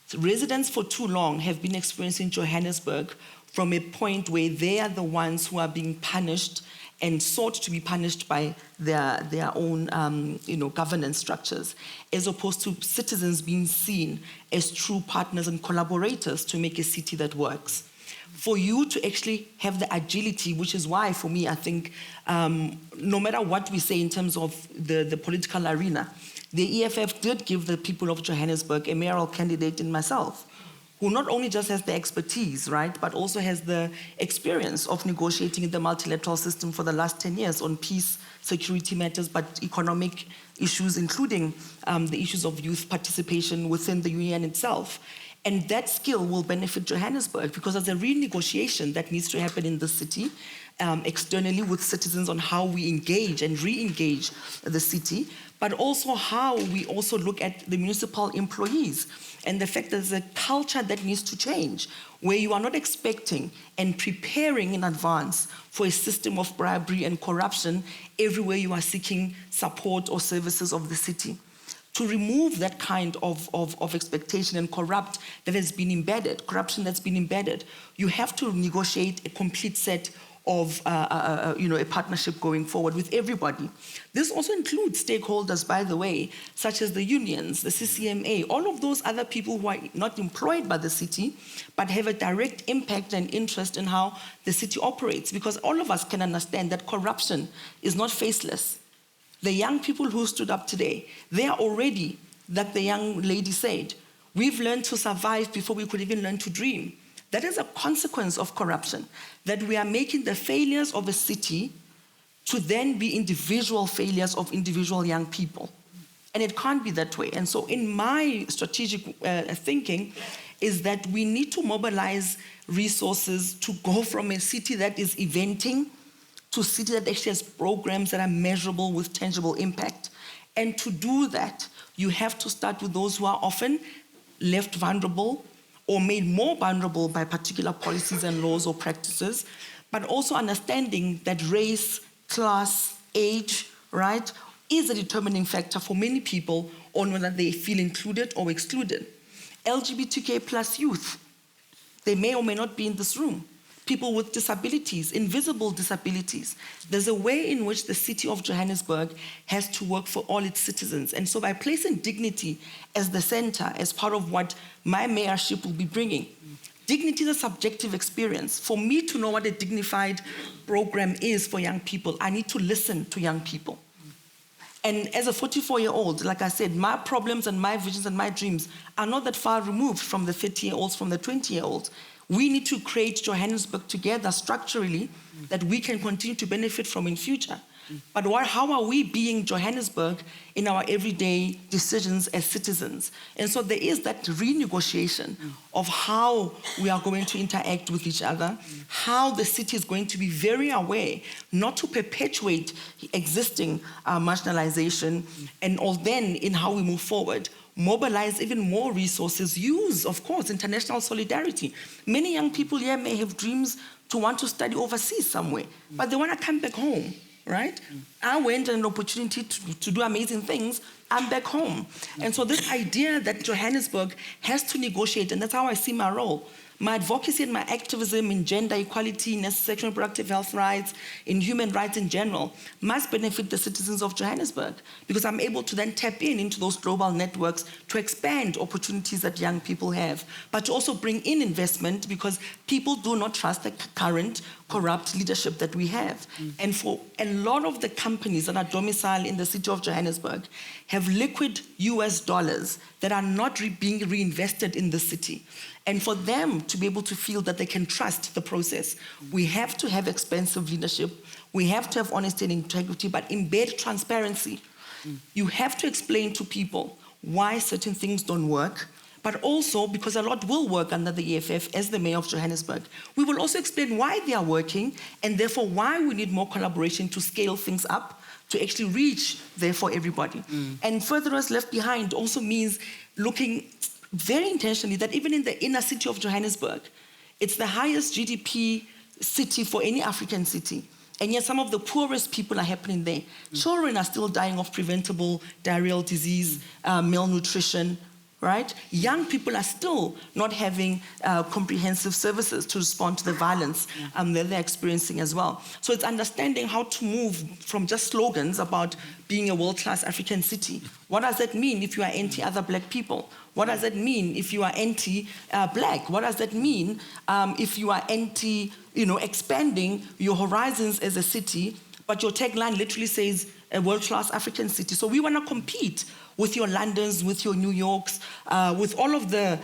So residents for too long have been experiencing Johannesburg from a point where they are the ones who are being punished and sought to be punished by their own governance structures, as opposed to citizens being seen as true partners and collaborators to make a city that works. For you to actually have the agility, which is why, for me, I think, no matter what we say in terms of the political arena, the EFF did give the people of Johannesburg a mayoral candidate in myself, who not only just has the expertise, right, but also has the experience of negotiating in the multilateral system for the last 10 years on peace, security matters, but economic issues, including the issues of youth participation within the UN itself. And that skill will benefit Johannesburg, because there's a renegotiation that needs to happen in the city externally with citizens on how we engage and re-engage the city, but also how we also look at the municipal employees and the fact that there's a culture that needs to change, where you are not expecting and preparing in advance for a system of bribery and corruption everywhere you are seeking support or services of the city. To remove that kind of expectation and corruption that's been embedded, you have to negotiate a complete set of a partnership going forward with everybody. This also includes stakeholders, by the way, such as the unions, the CCMA, all of those other people who are not employed by the city, but have a direct impact and interest in how the city operates, because all of us can understand that corruption is not faceless. The young people who stood up today, they are already, like the young lady said, we've learned to survive before we could even learn to dream. That is a consequence of corruption, that we are making the failures of a city to then be individual failures of individual young people. And it can't be that way. And so in my strategic thinking is that we need to mobilize resources to go from a city that is eventing to a city that actually has programs that are measurable with tangible impact. And to do that, you have to start with those who are often left vulnerable or made more vulnerable by particular policies and laws or practices, but also understanding that race, class, age, right, is a determining factor for many people on whether they feel included or excluded. LGBTQ plus youth, they may or may not be in this room. People with disabilities, invisible disabilities. There's a way in which the city of Johannesburg has to work for all its citizens. And so by placing dignity as the center, as part of what my mayorship will be bringing, dignity is a subjective experience. For me to know what a dignified program is for young people, I need to listen to young people. And as a 44-year-old, like I said, my problems and my visions and my dreams are not that far removed from the 30-year-olds, from the 20-year-olds. We need to create Johannesburg together structurally that we can continue to benefit from in future. But how are we being Johannesburg in our everyday decisions as citizens? And so there is that renegotiation of how we are going to interact with each other, how the city is going to be very aware not to perpetuate existing marginalization, and all then in how we move forward, mobilize even more resources, use, of course, international solidarity. Many young people here may have dreams to want to study overseas somewhere, but they want to come back home, right? I went and an opportunity to do amazing things, I'm back home. And so this idea that Johannesburg has to negotiate, and that's how I see my role, my advocacy and my activism in gender equality, in sexual and reproductive health rights, in human rights in general, must benefit the citizens of Johannesburg, because I'm able to then tap into those global networks to expand opportunities that young people have, but to also bring in investment, because people do not trust the current corrupt leadership that we have. And for a lot of the companies that are domiciled in the city of Johannesburg have liquid US dollars that are not being reinvested in the city. And for them to be able to feel that they can trust the process, we have to have expensive leadership, we have to have honesty and integrity, but embed transparency. You have to explain to people why certain things don't work, but also because a lot will work under the EFF as the mayor of Johannesburg. We will also explain why they are working, and therefore why we need more collaboration to scale things up, to actually reach there for everybody. And furtherance left behind also means looking very intentionally that even in the inner city of Johannesburg, it's the highest GDP city for any African city. And yet some of the poorest people are happening there. Children are still dying of preventable diarrheal disease, malnutrition, right? Young people are still not having comprehensive services to respond to the violence that they're experiencing as well. So it's understanding how to move from just slogans about being a world-class African city. What does that mean if you are anti-other black people? What does that mean if you are anti-black? What does that mean if you are expanding your horizons as a city, but your tagline literally says a world-class African city? So we want to compete with your Londons, with your New Yorks, with all of the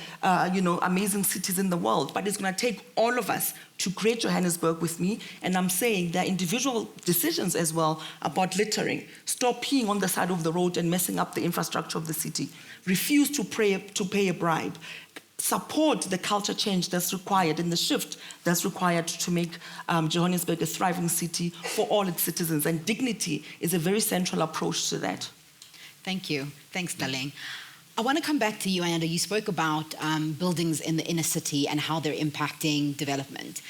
amazing cities in the world. But it's going to take all of us to create Johannesburg with me. And I'm saying there are individual decisions as well about littering. Stop peeing on the side of the road and messing up the infrastructure of the city. Refuse to pay a bribe. Support the culture change that's required and the shift that's required to make Johannesburg a thriving city for all its citizens. And dignity is a very central approach to that. Thank you. Thanks, Tlaleng. I want to come back to you, Ayanda. You spoke about buildings in the inner city and how they're impacting development.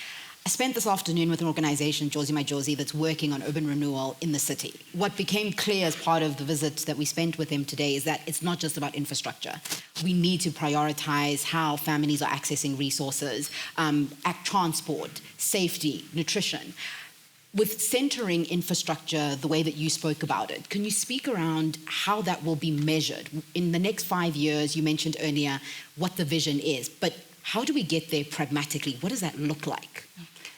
I spent this afternoon with an organization, Jozi My Jozi, that's working on urban renewal in the city. What became clear as part of the visit that we spent with them today is that it's not just about infrastructure. We need to prioritize how families are accessing resources, transport, safety, nutrition. with centering infrastructure the way that you spoke about it, can you speak around how that will be measured? In the next 5 years, you mentioned earlier what the vision is, but how do we get there pragmatically? What does that look like?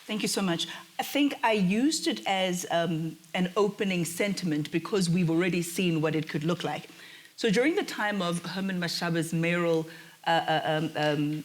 Thank you so much. I think I used it as an opening sentiment because we've already seen what it could look like. So during the time of Herman Mashaba's mayoral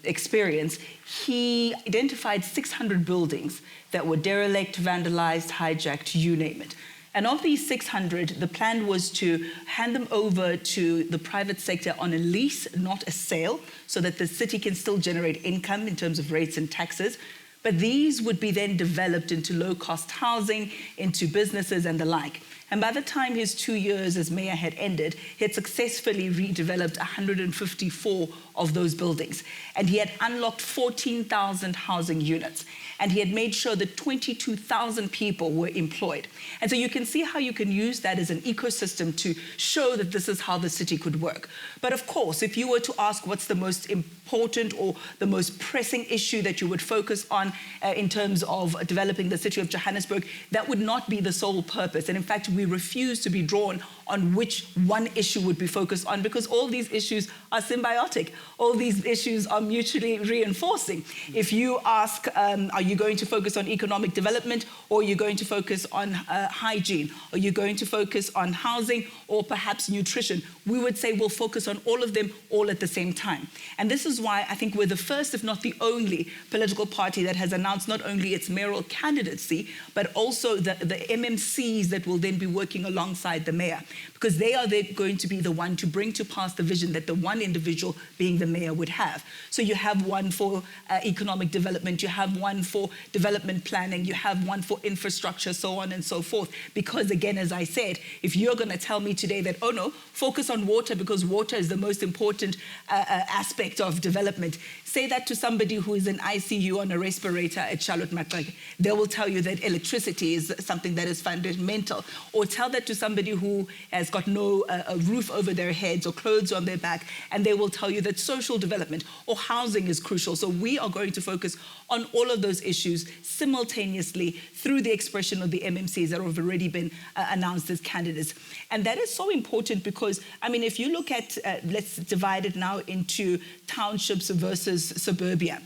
experience, he identified 600 buildings that were derelict, vandalized, hijacked, you name it. And of these 600, the plan was to hand them over to the private sector on a lease, not a sale, so that the city can still generate income in terms of rates and taxes. But these would be then developed into low-cost housing, into businesses and the like. And by the time his 2 years as mayor had ended, he had successfully redeveloped 154 of those buildings. And he had unlocked 14,000 housing units. And he had made sure that 22,000 people were employed. And so you can see how you can use that as an ecosystem to show that this is how the city could work. But of course, if you were to ask what's the most important or the most pressing issue that you would focus on in terms of developing the city of Johannesburg, that would not be the sole purpose. And in fact, we refuse to be drawn on which one issue would be focused on, because all these issues are symbiotic. All these issues are mutually reinforcing. If you ask, are you going to focus on economic development, or are you going to focus on hygiene? Are you going to focus on housing, or perhaps nutrition? We would say we'll focus on all of them all at the same time. And this is why I think we're the first, if not the only, political party that has announced not only its mayoral candidacy, but also the MMCs that will then be working alongside the mayor, because they are going to be the one to bring to pass the vision that the one individual being the mayor would have. So you have one for economic development, you have one for development planning, you have one for infrastructure, so on and so forth. Because again, as I said, if you're going to tell me today that, oh no, focus on water because water is the most important aspect of development, say that to somebody who is in ICU on a respirator at Charlotte Maxeke. They will tell you that electricity is something that is fundamental. Or tell that to somebody who has got no a roof over their heads or clothes on their back, and they will tell you that social development or housing is crucial. So we are going to focus on all of those issues simultaneously through the expression of the MMCs that have already been announced as candidates. And that is so important because, I mean, if you look at, let's divide it now into townships versus suburbia.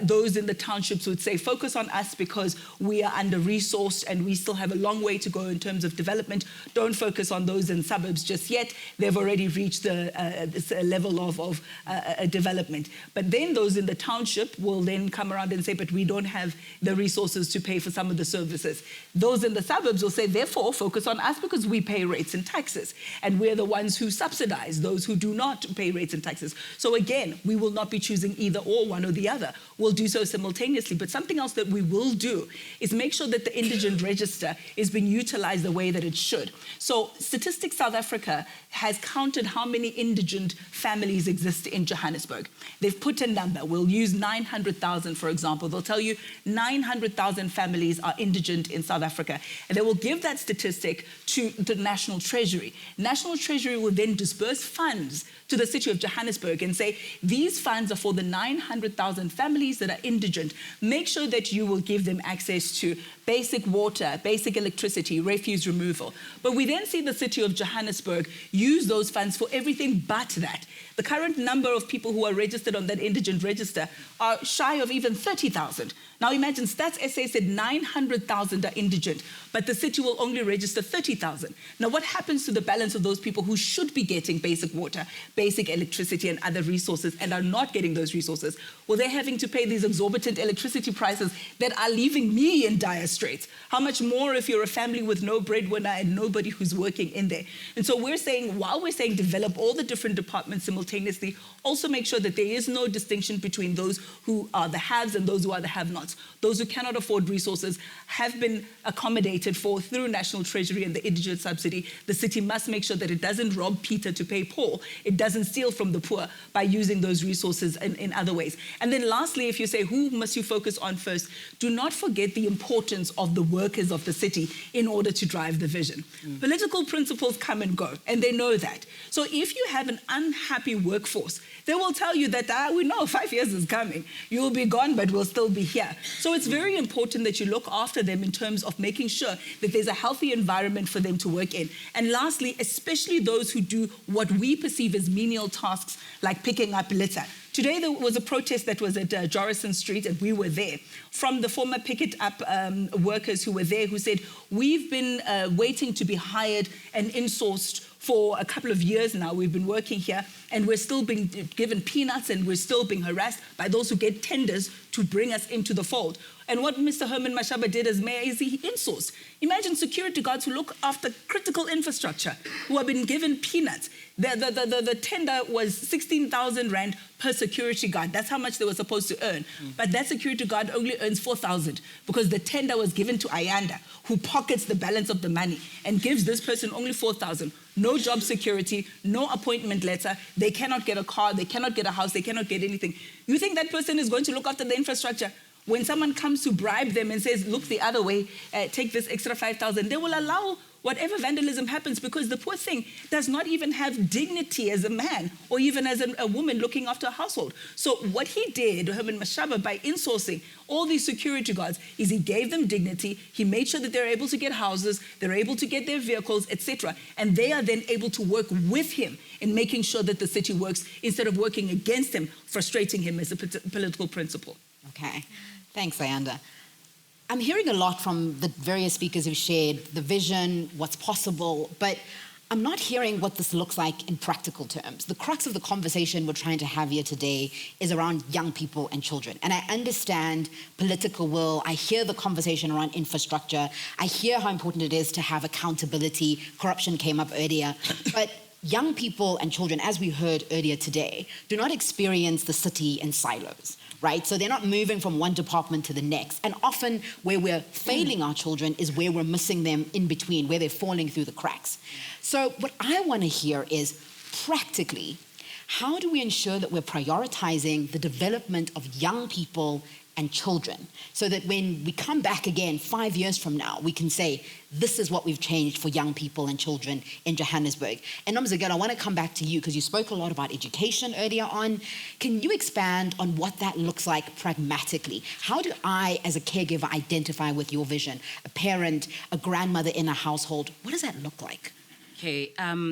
Those in the townships would say, focus on us because we are under-resourced and we still have a long way to go in terms of development. Don't focus on those in suburbs just yet. They've already reached this level of development. But then those in the township will then come around and say, but we don't have the resources to pay for some of the services. Those in the suburbs will say, therefore, focus on us because we pay rates and taxes. And we're the ones who subsidize those who do not pay rates and taxes. So again, we will not be choosing either or, one or the other. We'll do so simultaneously. But something else that we will do is make sure that the indigent register is being utilized the way that it should. So Statistics South Africa has counted how many indigent families exist in Johannesburg. They've put a number. We'll use 900,000, for example. They'll tell you 900,000 families are indigent in South Africa. And they will give that statistic to the National Treasury. National Treasury will then disperse funds to the city of Johannesburg and say, these funds are for the 900,000 families that are indigent. Make sure that you will give them access to basic water, basic electricity, refuse removal. But we then see the city of Johannesburg use those funds for everything but that. The current number of people who are registered on that indigent register are shy of even 30,000. Now imagine Stats SA said 900,000 are indigent, but the city will only register 30,000. Now what happens to the balance of those people who should be getting basic water, basic electricity and other resources and are not getting those resources? Well, they're having to pay these exorbitant electricity prices that are leaving me in dire straits. How much more if you're a family with no breadwinner and nobody who's working in there? And so we're saying, while we're saying develop all the different departments simultaneously, also make sure that there is no distinction between those who are the haves and those who are the have-nots. Those who cannot afford resources have been accommodated for through National Treasury and the indigent subsidy, the city must make sure that it doesn't rob Peter to pay Paul. It doesn't steal from the poor by using those resources in other ways. And then lastly, if you say, who must you focus on first? Do not forget the importance of the workers of the city in order to drive the vision. Political principles come and go, and they know that. So if you have an unhappy workforce, they will tell you that, we know 5 years is coming. You'll be gone, but we'll still be here. So it's very important that you look after them in terms of making sure that there's a healthy environment for them to work in. And lastly, especially those who do what we perceive as menial tasks, like picking up litter. Today there was a protest that was at Jorrison Street, and we were there. From the former Pick It Up workers who were there, who said, we've been waiting to be hired and insourced for a couple of years now. We've been working here, and we're still being given peanuts, and we're still being harassed by those who get tenders to bring us into the fold. And what Mr. Herman Mashaba did as mayor is he insourced. Imagine security guards who look after critical infrastructure, who have been given peanuts. The tender was 16,000 Rand per security guard. That's how much they were supposed to earn. But that security guard only earns 4,000 because the tender was given to Ayanda, who pockets the balance of the money and gives this person only 4,000. No job security, no appointment letter. They cannot get a car, they cannot get a house, they cannot get anything. You think that person is going to look after the infrastructure? When someone comes to bribe them and says, look the other way, take this extra 5,000, they will allow whatever vandalism happens, because the poor thing does not even have dignity as a man or even as a woman looking after a household. So what he did, Herman Mashaba, by insourcing all these security guards, is he gave them dignity, he made sure that they're able to get houses, they're able to get their vehicles, etc. And they are then able to work with him in making sure that the city works instead of working against him, frustrating him as a political principle. Okay, thanks, Ayanda. I'm hearing a lot from the various speakers who've shared the vision, what's possible, but I'm not hearing what this looks like in practical terms. The crux of the conversation we're trying to have here today is around young people and children. And I understand political will. I hear the conversation around infrastructure. I hear how important it is to have accountability. Corruption came up earlier. But young people and children, as we heard earlier today, do not experience the city in silos. Right? So they're not moving from one department to the next. And often where we're failing our children is where we're missing them in between, where they're falling through the cracks. So what I want to hear is, practically, how do we ensure that we're prioritizing the development of young people and children, so that when we come back again 5 years from now, we can say, this is what we've changed for young people and children in Johannesburg. And Nomzekelo, I want to come back to you because you spoke a lot about education earlier on. Can you expand on what that looks like pragmatically? How do I, as a caregiver, identify with your vision? A parent, a grandmother in a household, what does that look like? Okay,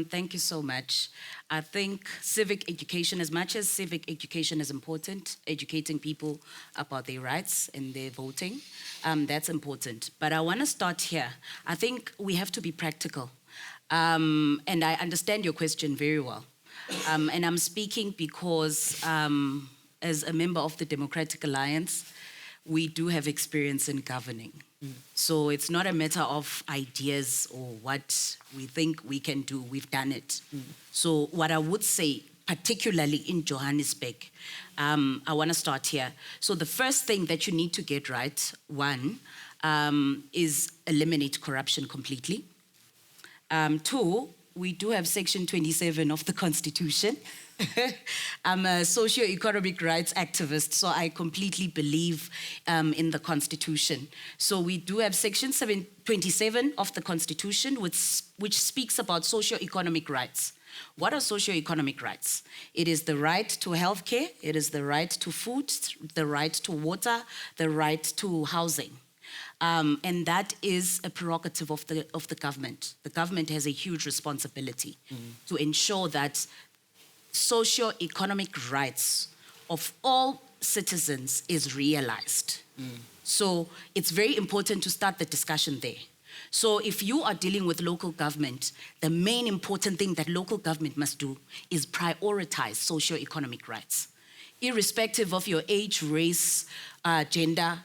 thank you so much. I think civic education, as much as civic education is important, educating people about their rights and their voting, that's important. But I want to start here. I think we have to be practical. And I understand your question very well. And I'm speaking because as a member of the Democratic Alliance, we do have experience in governing. So it's not a matter of ideas or what we think we can do, we've done it. So what I would say, particularly in Johannesburg, I want to start here. So the first thing that you need to get right, one, is eliminate corruption completely. Two, we do have Section 27 of the Constitution. I'm a socio-economic rights activist, so I completely believe in the Constitution. So we do have Section 27 of the Constitution, which speaks about socio-economic rights. What are socio-economic rights? It is the right to healthcare, it is the right to food, the right to water, the right to housing. And that is a prerogative of the government. The government has a huge responsibility to ensure that socio-economic rights of all citizens is realized. So it's very important to start the discussion there. So if you are dealing with local government, the main important thing that local government must do is prioritize socio-economic rights. Irrespective of your age, race, gender,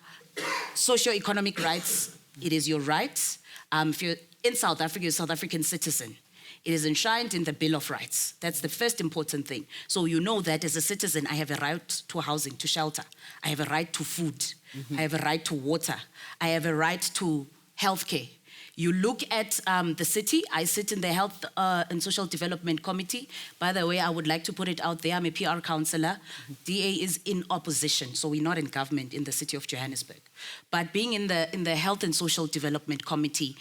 socio-economic rights, it is your right. If you're in South Africa, you're a South African citizen. It is enshrined in the Bill of Rights. That's the first important thing. So you know that as a citizen, I have a right to housing, to shelter. I have a right to food. I have a right to water. I have a right to healthcare. You look at the city. I sit in the Health and Social Development Committee. By the way, I would like to put it out there. I'm a PR councillor. DA is in opposition, so we're not in government in the city of Johannesburg. But being in the Health and Social Development Committee,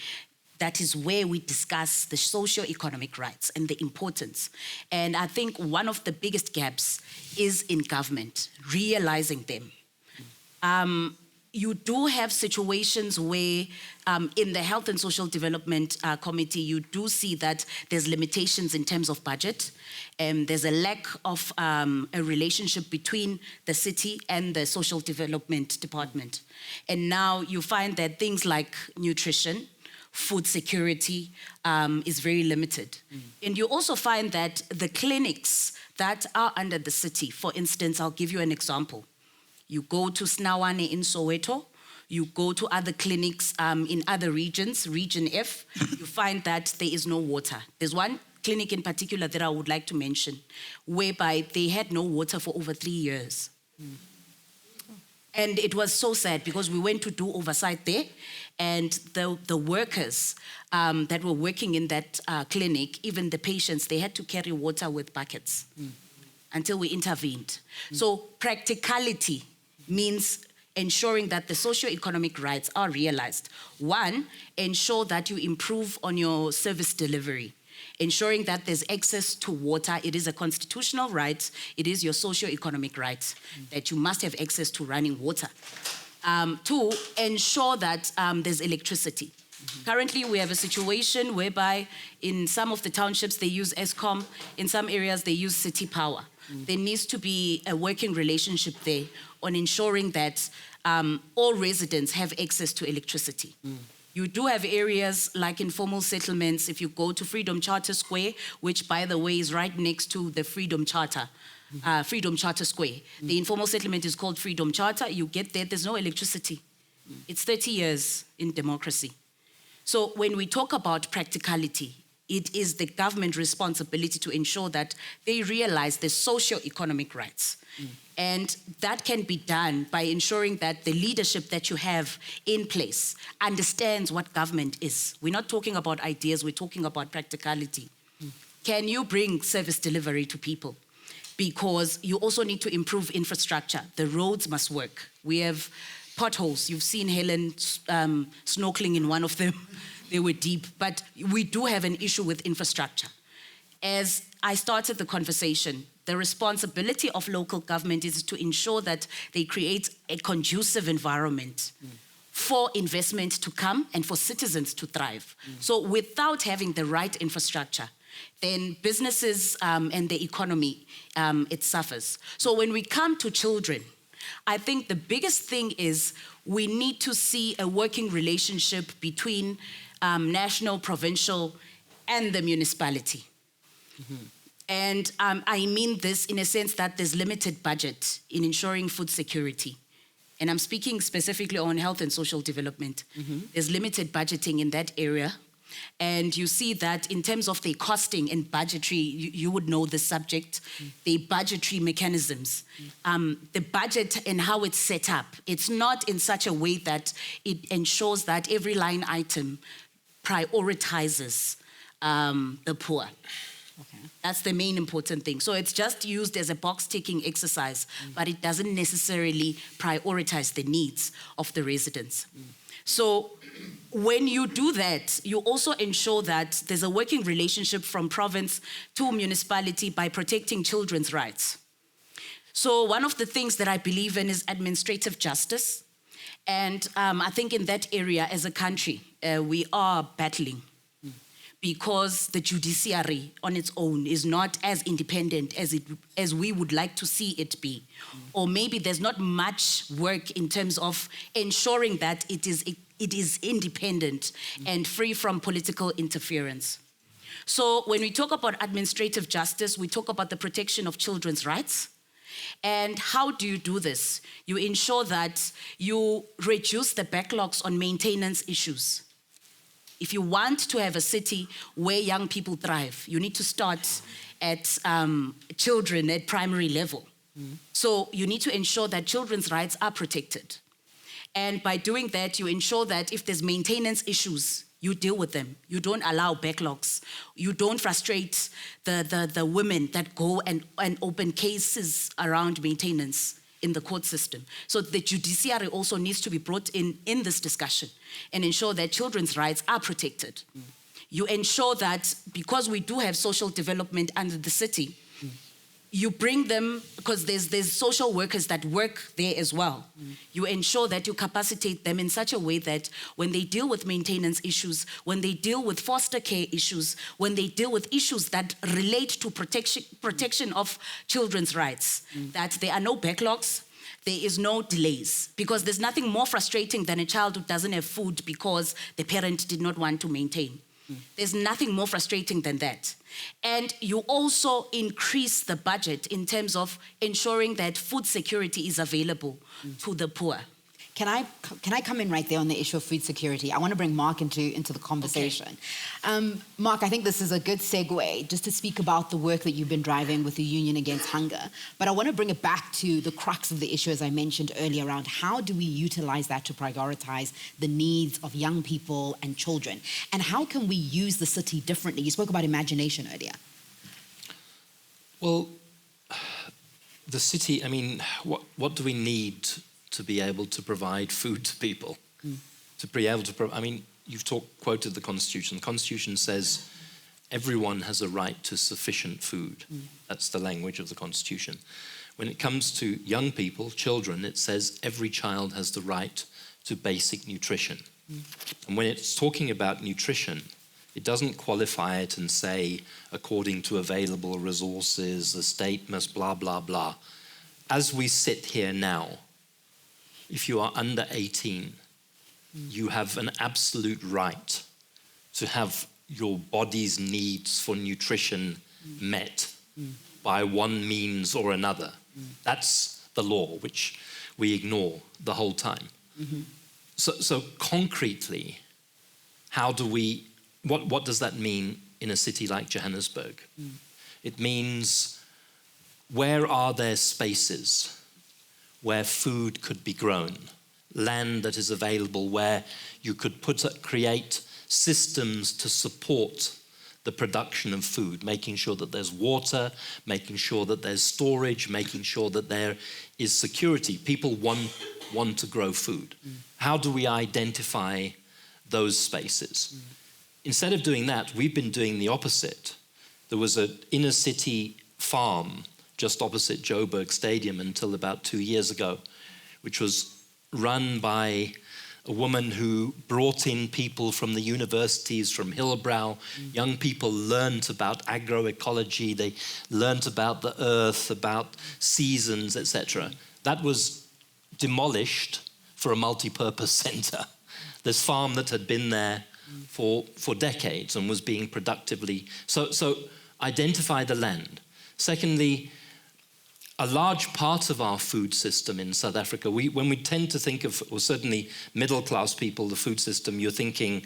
that is where we discuss the socio-economic rights and the importance. And I think one of the biggest gaps is in government, realizing them. You do have situations where in the Health and Social Development Committee, you do see that there's limitations in terms of budget. There's a lack of a relationship between the city and the Social Development Department. And now you find that things like nutrition, food security is very limited. And you also find that the clinics that are under the city, for instance, I'll give you an example. You go to Snawane in Soweto, you go to other clinics in other regions, Region F, you find that there is no water. There's one clinic in particular that I would like to mention, whereby they had no water for over 3 years. And it was so sad because we went to do oversight there, and the workers that were working in that clinic, even the patients, they had to carry water with buckets until we intervened. So practicality means ensuring that the socio-economic rights are realized. One, ensure that you improve on your service delivery. Ensuring that there's access to water. It is a constitutional right. It is your socio-economic right that you must have access to running water. Two, ensure that there's electricity. Currently, we have a situation whereby in some of the townships, they use ESCOM. In some areas, they use city power. There needs to be a working relationship there on ensuring that all residents have access to electricity. You do have areas like informal settlements. If you go to Freedom Charter Square, which, by the way, is right next to the Freedom Charter, Freedom Charter Square. The informal settlement is called Freedom Charter. You get there, there's no electricity. It's 30 years in democracy. So when we talk about practicality, it is the government responsibility to ensure that they realize the socio-economic rights. And that can be done by ensuring that the leadership that you have in place understands what government is. We're not talking about ideas, we're talking about practicality. Can you bring service delivery to people? Because you also need to improve infrastructure. The roads must work. We have potholes. You've seen Helen snorkeling in one of them. They were deep, but we do have an issue with infrastructure. As I started the conversation, the responsibility of local government is to ensure that they create a conducive environment for investment to come and for citizens to thrive. So without having the right infrastructure, then businesses and the economy, it suffers. So when we come to children, I think the biggest thing is we need to see a working relationship between national, provincial, and the municipality. And I mean this in a sense that there's limited budget in ensuring food security. And I'm speaking specifically on health and social development. There's limited budgeting in that area. And you see that in terms of the costing and budgetary, you would know the subject, the budgetary mechanisms. The budget and how it's set up, it's not in such a way that it ensures that every line item prioritizes the poor. Okay. That's the main important thing. So it's just used as a box-ticking exercise, but it doesn't necessarily prioritize the needs of the residents. So when you do that, you also ensure that there's a working relationship from province to municipality by protecting children's rights. So one of the things that I believe in is administrative justice. And I think in that area, as a country, we are battling because the judiciary on its own is not as independent as we would like to see it be. Or maybe there's not much work in terms of ensuring that it is independent and free from political interference. So when we talk about administrative justice, we talk about the protection of children's rights. And how do you do this? You ensure that you reduce the backlogs on maintenance issues. If you want to have a city where young people thrive, you need to start at children at primary level. So you need to ensure that children's rights are protected. And by doing that, you ensure that if there's maintenance issues, You deal with them. You don't allow backlogs. You don't frustrate the women that go and open cases around maintenance in the court system. So the judiciary also needs to be brought in this discussion and ensure that children's rights are protected. You ensure that because we do have social development under the city, you bring them, because there's social workers that work there as well. You ensure that you capacitate them in such a way that when they deal with maintenance issues, when they deal with foster care issues, when they deal with issues that relate to protection of children's rights, that there are no backlogs, there is no delays, because there's nothing more frustrating than a child who doesn't have food because the parent did not want to maintain. There's nothing more frustrating than that. And you also increase the budget in terms of ensuring that food security is available to the poor. Can I come in right there on the issue of food security? I want to bring Mark into the conversation. Okay. Mark, I think this is a good segue just to speak about the work that you've been driving with the Union Against Hunger. But I want to bring it back to the crux of the issue, as I mentioned earlier, around how do we utilize that to prioritize the needs of young people and children? And how can we use the city differently? You spoke about imagination earlier. Well, the city, I mean, what do we need to be able to provide food to people? To be able to, I mean, you've quoted the Constitution. The Constitution says everyone has a right to sufficient food. That's the language of the Constitution. When it comes to young people, children, it says every child has the right to basic nutrition. And when it's talking about nutrition, it doesn't qualify it and say, according to available resources, the state must blah, blah, blah. As we sit here now, if you are under 18, you have an absolute right to have your body's needs for nutrition met by one means or another. That's the law, which we ignore the whole time. So concretely, what does that mean in a city like Johannesburg? It means, where are there spaces where food could be grown, land that is available where you could create systems to support the production of food, making sure that there's water, making sure that there's storage, making sure that there is security. People want to grow food. How do we identify those spaces? Instead of doing that, we've been doing the opposite. There was an inner city farm just opposite Joburg Stadium until about 2 years ago, which was run by a woman who brought in people from the universities, from Hillbrow. Young people learned about agroecology, they learned about the earth, about seasons, etc. That was demolished for a multi-purpose centre. This farm that had been there for decades and was being productively... So identify the land. Secondly, a large part of our food system in South Africa, when we tend to think of, or certainly middle-class people, the food system, you're thinking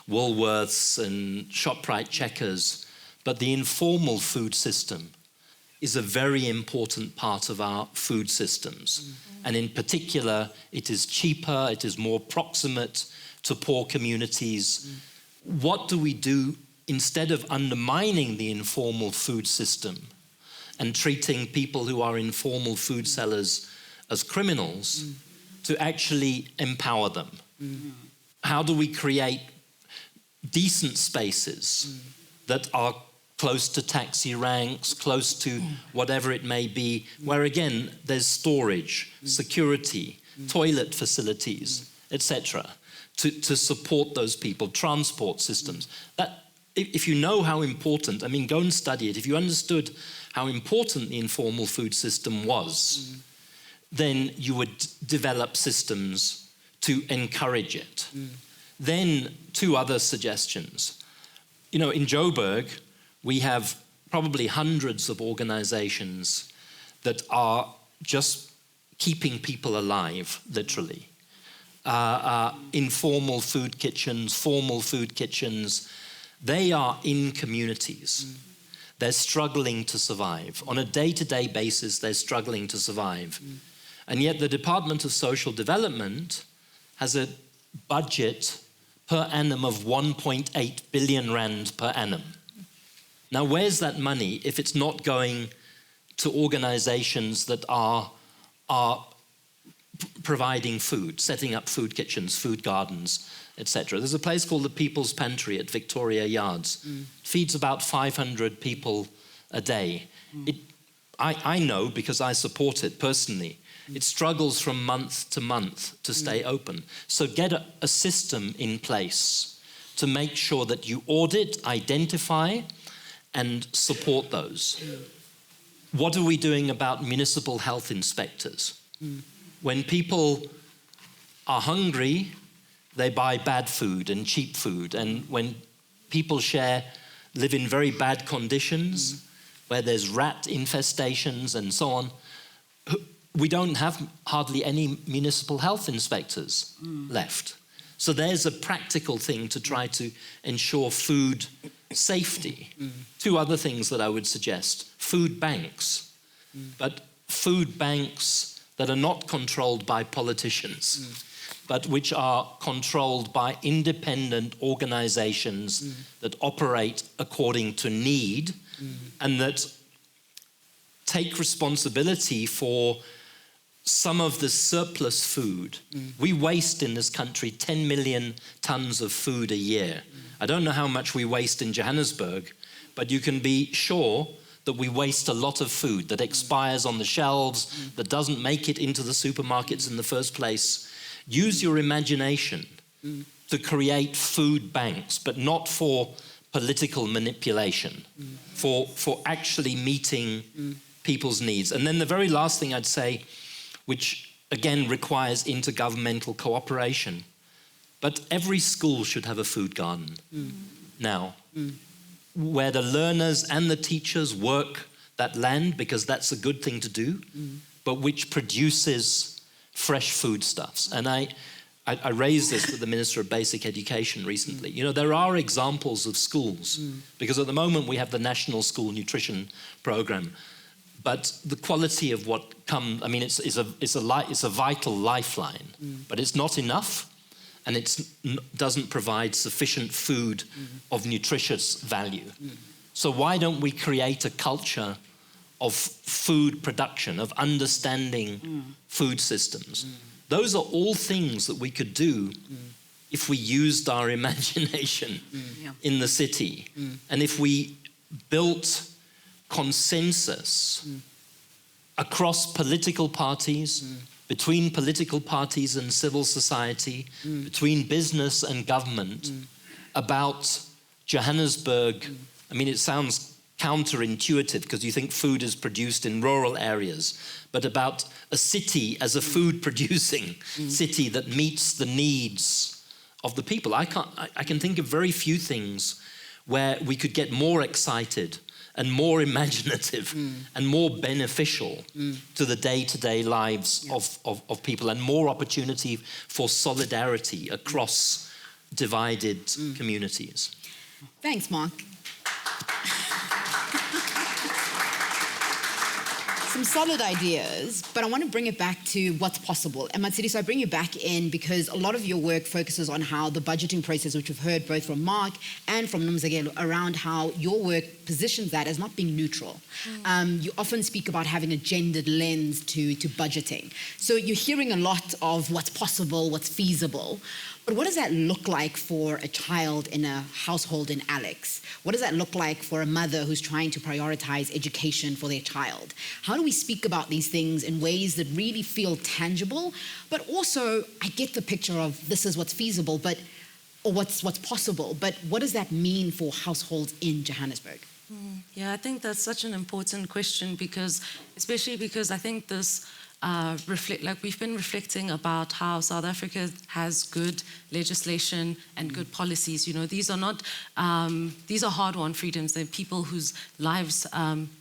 Woolworths and ShopRite Checkers, but the informal food system is a very important part of our food systems. And in particular, it is cheaper, it is more proximate to poor communities. What do we do instead of undermining the informal food system and treating people who are informal food sellers as criminals, to actually empower them? How do we create decent spaces that are close to taxi ranks, close to whatever it may be, where again there's storage, security, toilet facilities, etc., to support those people, transport systems. That, if you know how important, I mean, go and study it. If you understood how important the informal food system was, then you would develop systems to encourage it. Then 2 other suggestions. You know, in Joburg, we have probably hundreds of organizations that are just keeping people alive, literally. Informal food kitchens, formal food kitchens, they are in communities. They're struggling to survive. On a day-to-day basis, they're struggling to survive. And yet the Department of Social Development has a budget per annum of 1.8 billion rand per annum. Now, where's that money if it's not going to organizations that are providing food, setting up food kitchens, food gardens, etc.? There's a place called the People's Pantry at Victoria Yards. Feeds about 500 people a day. I know because I support it personally. It struggles from month to stay open. So get a system in place to make sure that you audit, identify, and support those. What are we doing about municipal health inspectors? When people are hungry, they buy bad food and cheap food. And when people live in very bad conditions, where there's rat infestations and so on, we don't have hardly any municipal health inspectors left. So there's a practical thing to try to ensure food safety. Two other things that I would suggest: food banks, but food banks that are not controlled by politicians, but which are controlled by independent organizations that operate according to need and that take responsibility for some of the surplus food. We waste in this country 10 million tons of food a year. I don't know how much we waste in Johannesburg, but you can be sure that we waste a lot of food that expires on the shelves, that doesn't make it into the supermarkets in the first place. Use your imagination to create food banks, but not for political manipulation, for actually meeting people's needs. And then the very last thing I'd say, which again requires intergovernmental cooperation, but every school should have a food garden now, where the learners and the teachers work that land, because that's a good thing to do, but which produces fresh foodstuffs. And I raised this with the Minister of Basic Education recently. You know, there are examples of schools, because at the moment we have the National School Nutrition Programme, but the quality of what comes, I mean, it's a vital lifeline, but it's not enough, and it doesn't provide sufficient food of nutritious value. So why don't we create a culture of food production, of understanding food systems? Those are all things that we could do if we used our imagination in the city, and if we built consensus across political parties, between political parties and civil society, between business and government, about Johannesburg. I mean, it sounds counterintuitive because you think food is produced in rural areas, but about a city as a food-producing city that meets the needs of the people. I can think of very few things where we could get more excited and more imaginative and more beneficial to the day-to-day lives of people, and more opportunity for solidarity across divided communities. Thanks, Mark. Some solid ideas, but I want to bring it back to what's possible. And Matshidiso, I bring you back in because a lot of your work focuses on how the budgeting process, which we've heard both from Mark and from Nomzekelo, around how your work positions that as not being neutral. You often speak about having a gendered lens to budgeting. So you're hearing a lot of what's possible, what's feasible. But what does that look like for a child in a household in Alex? What does that look like for a mother who's trying to prioritize education for their child? How do we speak about these things in ways that really feel tangible? But also, I get the picture of this is what's feasible, or what's possible, but what does that mean for households in Johannesburg? Yeah, I think that's such an important question, especially because I think this we've been reflecting about how South Africa has good legislation and good policies. You know, these are not, these are hard-won freedoms. They're people whose lives,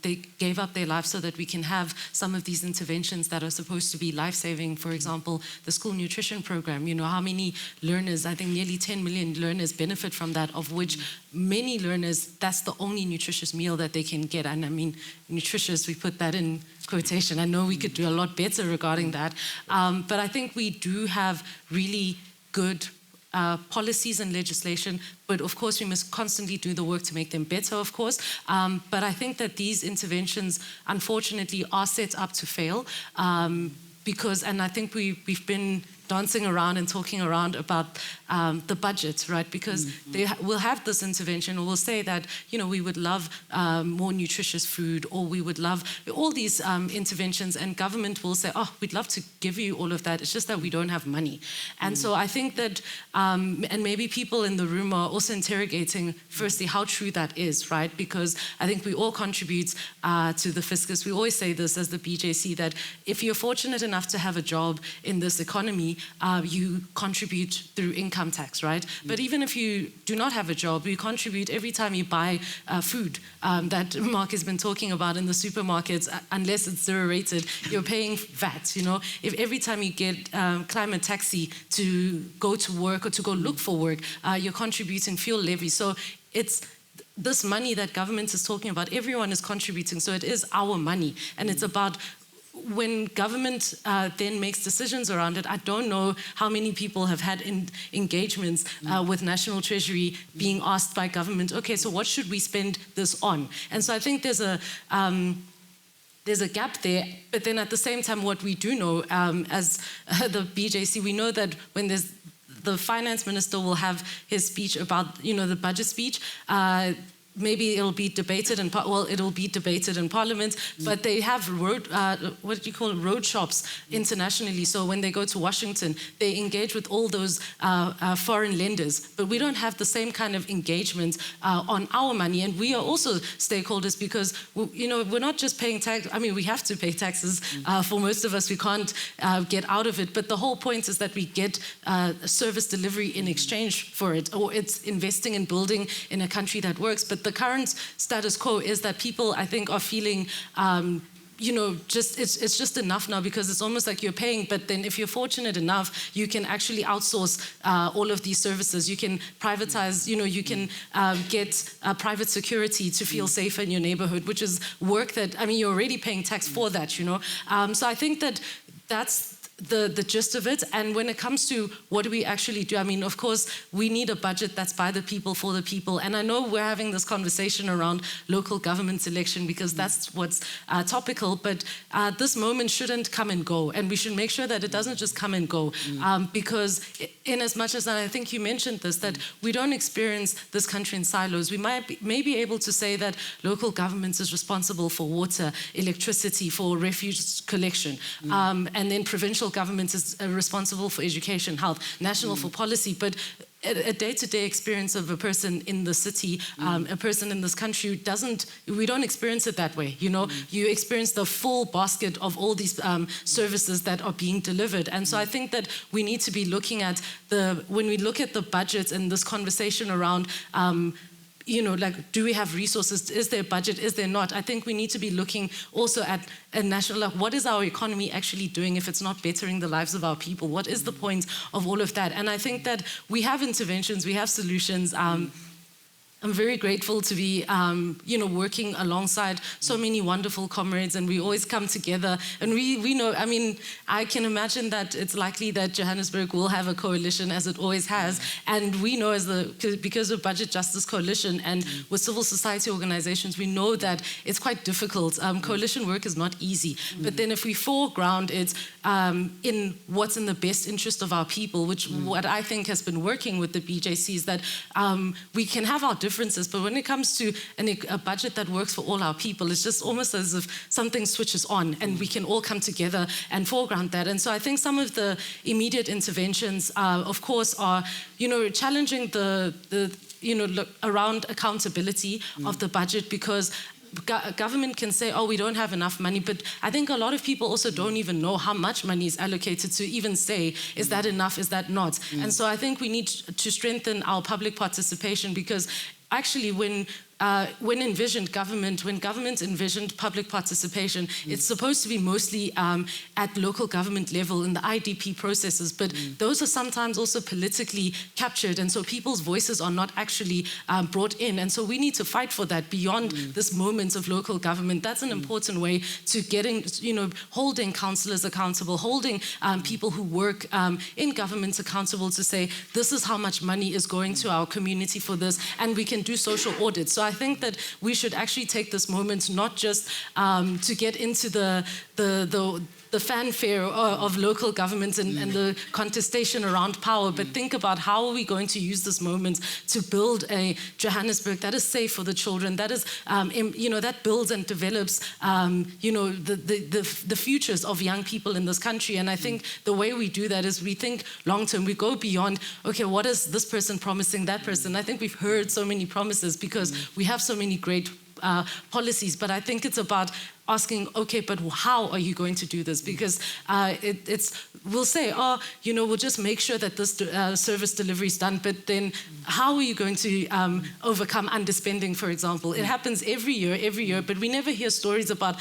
they gave up their lives so that we can have some of these interventions that are supposed to be life-saving. For example, the school nutrition program. You know, how many learners, I think nearly 10 million learners benefit from that, of which many learners, that's the only nutritious meal that they can get. And I mean, nutritious, we put that in quotation. I know we could do a lot better regarding that. But I think we do have really good policies and legislation, but of course we must constantly do the work to make them better, of course. But I think that these interventions, unfortunately, are set up to fail because, and I think we've been dancing around and talking around about the budget, right? Because they will have this intervention, or will say that, you know, we would love more nutritious food, or we would love all these interventions, and government will say, oh, we'd love to give you all of that. It's just that we don't have money. And so I think that, and maybe people in the room are also interrogating, firstly, how true that is, right? Because I think we all contribute to the fiscus. We always say this as the BJC, that if you're fortunate enough to have a job in this economy, you contribute through income tax, right? But even if you do not have a job, you contribute every time you buy food that Mark has been talking about in the supermarkets. Unless it's zero rated, you're paying VAT, you know? If every time you get climate taxi to go to work or to go look for work, you're contributing fuel levy. So it's this money that government is talking about, everyone is contributing, so it is our money. And it's about, when government then makes decisions around it, I don't know how many people have had engagements with National Treasury being asked by government, okay, so what should we spend this on? And so I think there's a gap there, but then at the same time, what we do know as the BJC, we know that when there's the finance minister will have his speech about, you know, the budget speech, maybe it'll be debated in Parliament, but they have road shops internationally. So when they go to Washington, they engage with all those foreign lenders. But we don't have the same kind of engagement on our money, and we are also stakeholders because you know, we're not just paying tax. I mean, we have to pay taxes for most of us. We can't get out of it. But the whole point is that we get service delivery in exchange for it, or it's investing in building in a country that works. But the current status quo is that people, I think, are feeling, you know, just it's just enough now, because it's almost like you're paying, but then if you're fortunate enough, you can actually outsource all of these services. You can privatize, you know, you can get private security to feel safer in your neighborhood, which is work that, I mean, you're already paying tax for that, you know. So I think that that's the gist of it. And when it comes to what do we actually do, I mean, of course, we need a budget that's by the people, for the people. And I know we're having this conversation around local government election because that's what's topical, but this moment shouldn't come and go. And we should make sure that it doesn't just come and go. Because in as much as, and I think you mentioned this, that we don't experience this country in silos. We may be able to say that local government is responsible for water, electricity, for refuse collection, and then provincial government is responsible for education, health, national for policy, but a day-to-day experience of a person in the city, a person in this country we don't experience it that way, you know? You experience the full basket of all these services that are being delivered. And so I think that we need to be looking at when we look at the budget and this conversation around you know, like, do we have resources? Is there a budget? Is there not? I think we need to be looking also at a national level. What is our economy actually doing if it's not bettering the lives of our people? What is the point of all of that? And I think that we have interventions, we have solutions. I'm very grateful to be, you know, working alongside so many wonderful comrades, and we always come together. And we know, I mean, I can imagine that it's likely that Johannesburg will have a coalition, as it always has. And we know, because of Budget Justice Coalition and with civil society organizations, we know that it's quite difficult. Coalition work is not easy. But then if we foreground it in what's in the best interest of our people, which what I think has been working with the BJC is that we can have our differences, but when it comes to a budget that works for all our people, it's just almost as if something switches on and we can all come together and foreground that. And so I think some of the immediate interventions, of course, are, you know, challenging around accountability of the budget, because government can say, oh, we don't have enough money, but I think a lot of people also don't even know how much money is allocated to even say, is that enough, is that not? And so I think we need to strengthen our public participation, because actually when when government envisioned public participation, it's supposed to be mostly at local government level in the IDP processes, but those are sometimes also politically captured, and so people's voices are not actually brought in, and so we need to fight for that beyond this moment of local government. That's an important way to getting, holding councillors accountable, holding people who work in government accountable to say, this is how much money is going to our community for this, and we can do social audits. So I think that we should actually take this moment not just to get into the fanfare of local governments and the contestation around power, but think about how are we going to use this moment to build a Johannesburg that is safe for the children, that is, that builds and develops, the futures of young people in this country. And I think the way we do that is we think long term. We go beyond, okay, what is this person promising that person? I think we've heard so many promises because we have so many great policies, but I think it's about asking, okay, but how are you going to do this? Because we'll say, we'll just make sure that this service delivery is done, but then how are you going to overcome underspending, for example? It happens every year, but we never hear stories about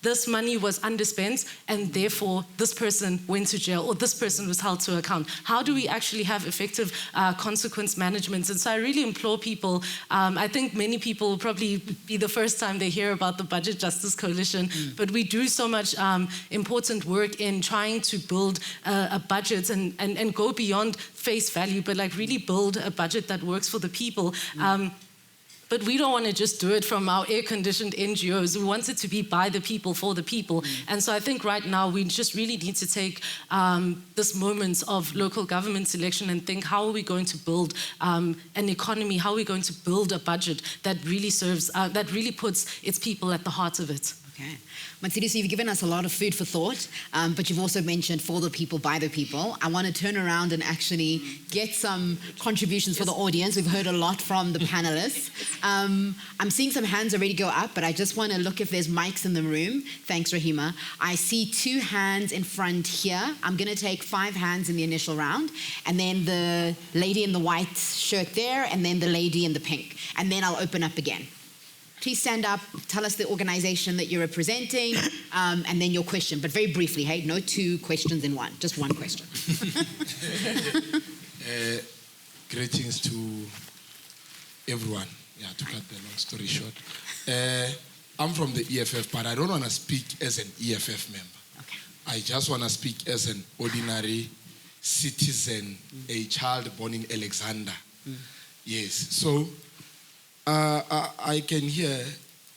this money was underspent and therefore this person went to jail or this person was held to account. How do we actually have effective consequence management? And so I really implore people, I think many people will probably be the first time they hear about the Budget Justice Coalition, but we do so much important work in trying to build a budget and go beyond face value, but like really build a budget that works for the people. But we don't want to just do it from our air-conditioned NGOs. We want it to be by the people, for the people. And so I think right now we just really need to take this moment of local government selection and think, how are we going to build an economy? How are we going to build a budget that really serves, that really puts its people at the heart of it? Okay. Matshidiso, you've given us a lot of food for thought, but you've also mentioned for the people, by the people. I want to turn around and actually get some contributions for the audience. We've heard a lot from the panelists. I'm seeing some hands already go up, but I just want to look if there's mics in the room. Thanks, Rahima. I see 2 hands in front here. I'm going to take 5 hands in the initial round, and then the lady in the white shirt there, and then the lady in the pink. And then I'll open up again. Please stand up, tell us the organization that you're representing, and then your question, but very briefly, hey? No 2 questions in one, just one question. Greetings to everyone. Yeah, to cut the long story short. I'm from the EFF, but I don't want to speak as an EFF member. Okay. I just want to speak as an ordinary citizen, a child born in Alexander. Yes, so I can hear,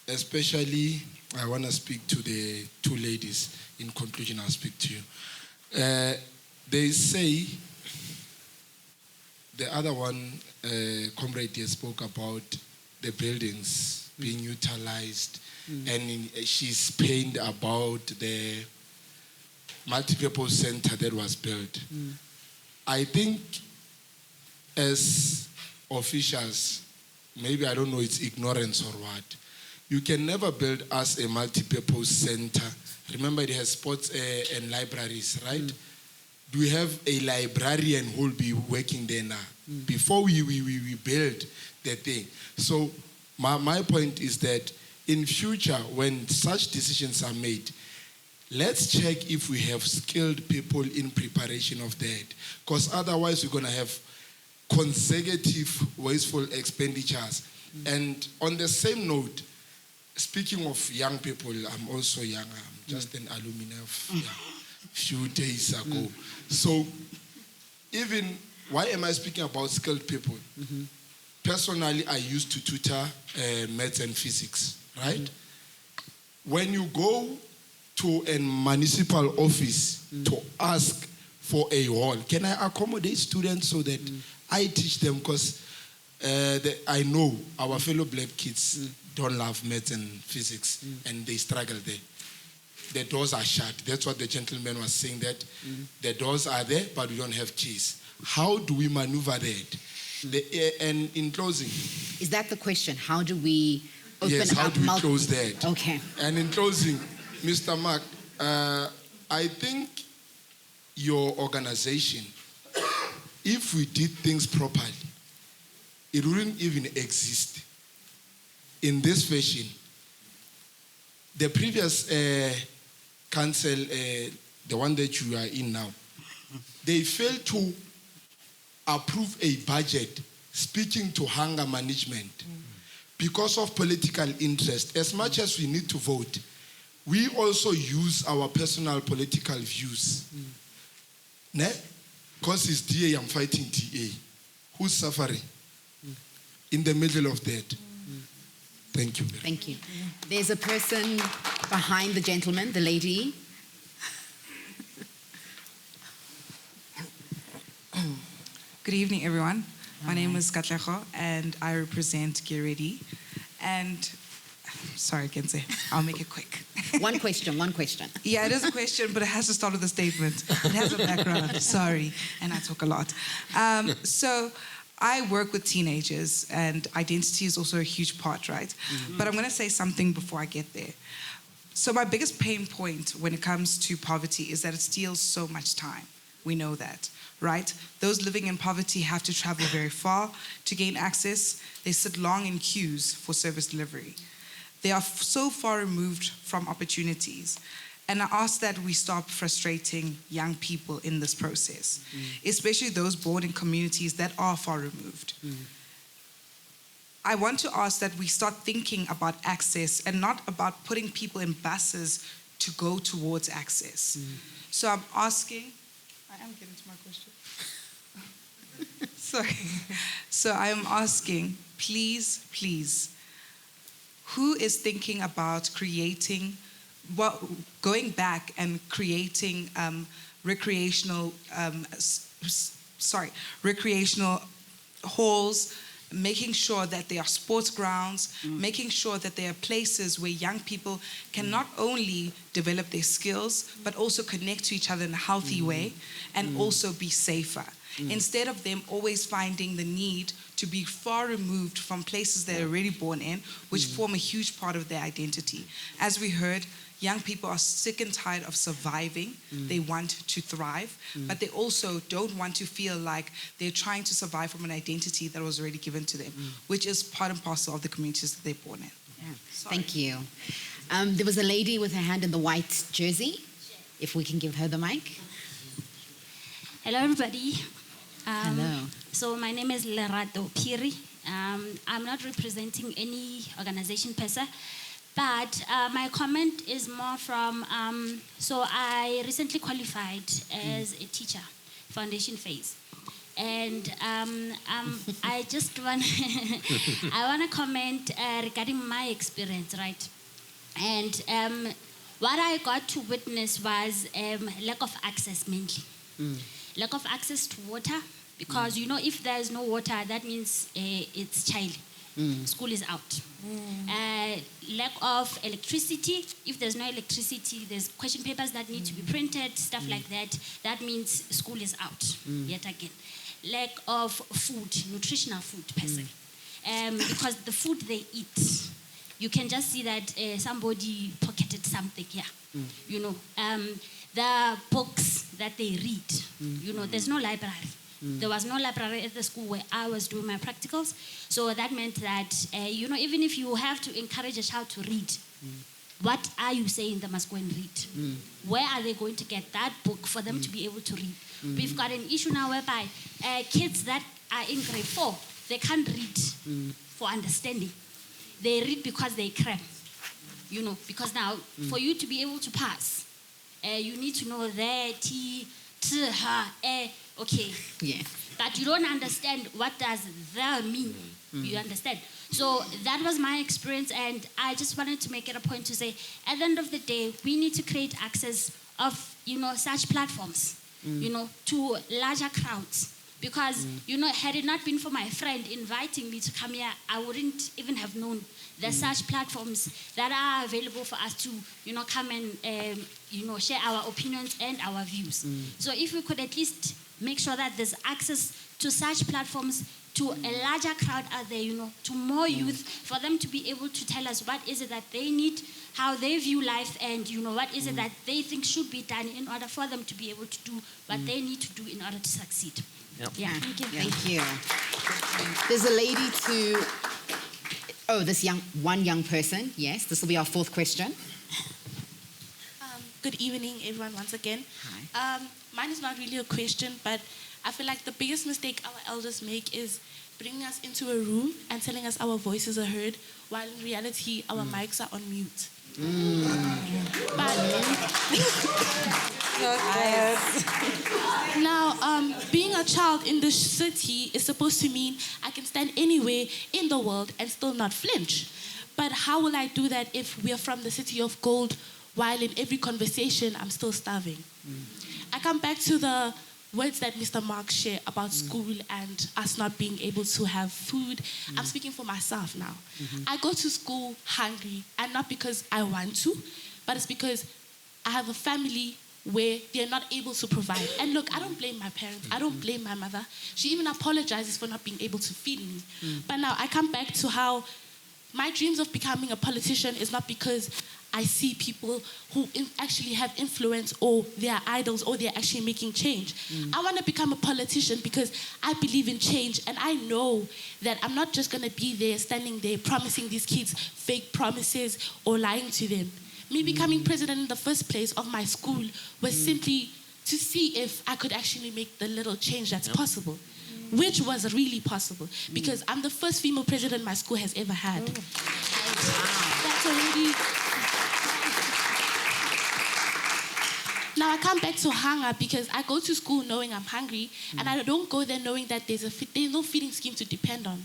especially, I want to speak to the 2 ladies. In conclusion, I'll speak to you. They say, the other one, comrade here spoke about the buildings being utilized, and she's pained about the multi-purpose center that was built. I think as officials, maybe I don't know, it's ignorance or what. You can never build us a multi-purpose center. Remember, it has sports and libraries, right? Do we have a librarian who will be working there now? Before we build the thing. So my point is that in future, when such decisions are made, let's check if we have skilled people in preparation of that. Because otherwise we're going to have consecutive wasteful expenditures. And on the same note, speaking of young people, I'm also young. I'm just an alumni of a few days ago. So even, why am I speaking about skilled people? Personally, I used to tutor maths and physics, right? When you go to a municipal office to ask for a hall, can I accommodate students so that I teach them? Because I know our fellow black kids don't love maths and physics, and they struggle there. The doors are shut. That's what the gentleman was saying, that the doors are there, but we don't have keys. How do we maneuver that? And in closing... Is that the question? How do we open up... Yes, how do we close that? Okay. And in closing, Mr. Mark, I think your organization, if we did things properly, it wouldn't even exist. in this fashion. The previous council, the one that you are in now, they failed to approve a budget speaking to hunger management because of political interest. As much as we need to vote, we also use our personal political views. Because it's DA, I'm fighting DA. Who's suffering? In the middle of that. Thank you. Thank you. There's a person behind the gentleman, the lady. Good evening, everyone. My name is Katlego, and I represent Geredi. And sorry, I can say, I'll make it quick. One question. Yeah, it is a question, but it has to start with a statement. It has a background, sorry, and I talk a lot. So I work with teenagers, and identity is also a huge part, right? But I'm going to say something before I get there. So my biggest pain point when it comes to poverty is that it steals so much time. We know that, right? Those living in poverty have to travel very far to gain access. They sit long in queues for service delivery. They are so far removed from opportunities. And I ask that we stop frustrating young people in this process, especially those born in communities that are far removed. I want to ask that we start thinking about access and not about putting people in buses to go towards access. So I'm asking, I am getting to my question. Sorry. So I am asking, please, who is thinking about creating, going back and creating recreational halls, making sure that there are sports grounds, making sure that there are places where young people can not only develop their skills, but also connect to each other in a healthy way and also be safer. Instead of them always finding the need to be far removed from places they're already born in, which form a huge part of their identity. As we heard, young people are sick and tired of surviving. They want to thrive, but they also don't want to feel like they're trying to survive from an identity that was already given to them, which is part and parcel of the communities that they're born in. Yeah. Thank you. There was a lady with her hand in the white jersey. If we can give her the mic. Hello, everybody. Hello. So my name is Lerato Piri. I'm not representing any organization per se, but my comment is more from, so I recently qualified as a teacher, foundation phase. And I just want, I want to comment regarding my experience, right? And what I got to witness was lack of access mainly. Lack of access to water, because if there's no water, that means it's child. School is out. Lack of electricity. If there's no electricity, there's question papers that need to be printed, stuff like that. That means school is out, yet again. Lack of food, nutritional food per se. Because the food they eat, you can just see that somebody pocketed something here. The books that they read, there's no library. There was no library at the school where I was doing my practicals. So that meant that, even if you have to encourage a child to read, what are you saying they must go and read? Where are they going to get that book for them to be able to read? We've got an issue now whereby kids that are in grade 4, they can't read for understanding. They read because they cram, because now for you to be able to pass, you need to know the, t, ha, okay. Yeah. But you don't understand what does the mean. You understand? So that was my experience, and I just wanted to make it a point to say, at the end of the day, we need to create access of, such platforms, to larger crowds. Because, had it not been for my friend inviting me to come here, I wouldn't even have known there's such platforms that are available for us to, come and, share our opinions and our views. So if we could at least make sure that there's access to such platforms, to a larger crowd out there, to more youth, for them to be able to tell us what is it that they need, how they view life, and what is it that they think should be done in order for them to be able to do what they need to do in order to succeed. Yeah. Thank you. There's a lady Oh, one young person. Yes, this will be our fourth question. Good evening, everyone, once again. Hi. Mine is not really a question, but I feel like the biggest mistake our elders make is bringing us into a room and telling us our voices are heard, while in reality, our mics are on mute. Now, being a child in the city is supposed to mean I can stand anywhere in the world and still not flinch. But how will I do that if we are from the city of gold, while in every conversation I'm still starving? I come back to the words that Mr. Mark shared about school and us not being able to have food. I'm speaking for myself now. I go to school hungry, and not because I want to, but it's because I have a family where they're not able to provide. And look, I don't blame my parents. I don't blame my mother. She even apologizes for not being able to feed me. But now I come back to how my dreams of becoming a politician is not because I see people who actually have influence or they are idols or they're actually making change. I want to become a politician because I believe in change, and I know that I'm not just going to be there, standing there, promising these kids fake promises or lying to them. Me becoming president in the first place of my school was simply to see if I could actually make the little change that's possible, which was really possible, because I'm the first female president my school has ever had. That's already... Now I come back to hunger because I go to school knowing I'm hungry, and I don't go there knowing that there's no feeding scheme to depend on.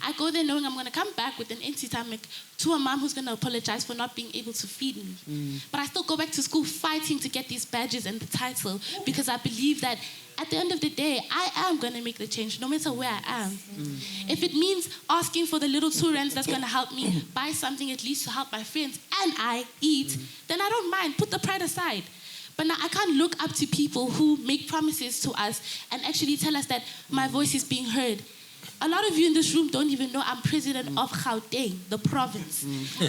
I go there knowing I'm going to come back with an empty stomach to a mom who's going to apologize for not being able to feed me. But I still go back to school fighting to get these badges and the title, because I believe that at the end of the day, I am going to make the change no matter where I am. If it means asking for the little 2 rands that's going to help me buy something at least to help my friends and I eat, then I don't mind. Put the pride aside. But now I can't look up to people who make promises to us and actually tell us that my voice is being heard. A lot of you in this room don't even know I'm president of Gauteng, the province.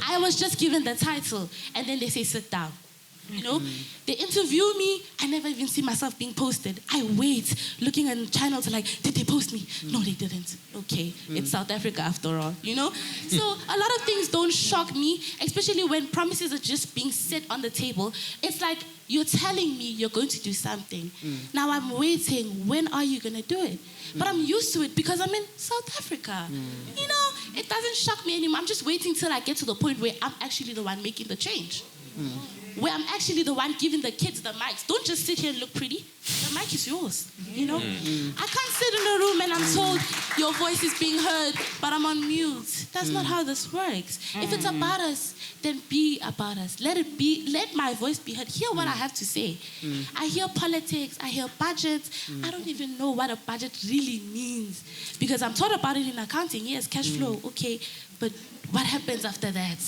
I was just given the title, and then they say, sit down. You know, they interview me, I never even see myself being posted. I wait, looking on channels like, did they post me? No, they didn't. Okay, it's South Africa after all, you know? So a lot of things don't shock me, especially when promises are just being set on the table. It's like, you're telling me you're going to do something. Now I'm waiting, when are you gonna do it? But I'm used to it because I'm in South Africa. You know, it doesn't shock me anymore. I'm just waiting till I get to the point where I'm actually the one making the change. Where I'm actually the one giving the kids the mics. Don't just sit here and look pretty. The mic is yours, you know? I can't sit in a room and I'm told your voice is being heard, but I'm on mute. That's not how this works. If it's about us, then be about us. Let it be, let my voice be heard. Hear what I have to say. I hear politics, I hear budgets. I don't even know what a budget really means, because I'm taught about it in accounting. Yes, cash flow, okay, but what happens after that?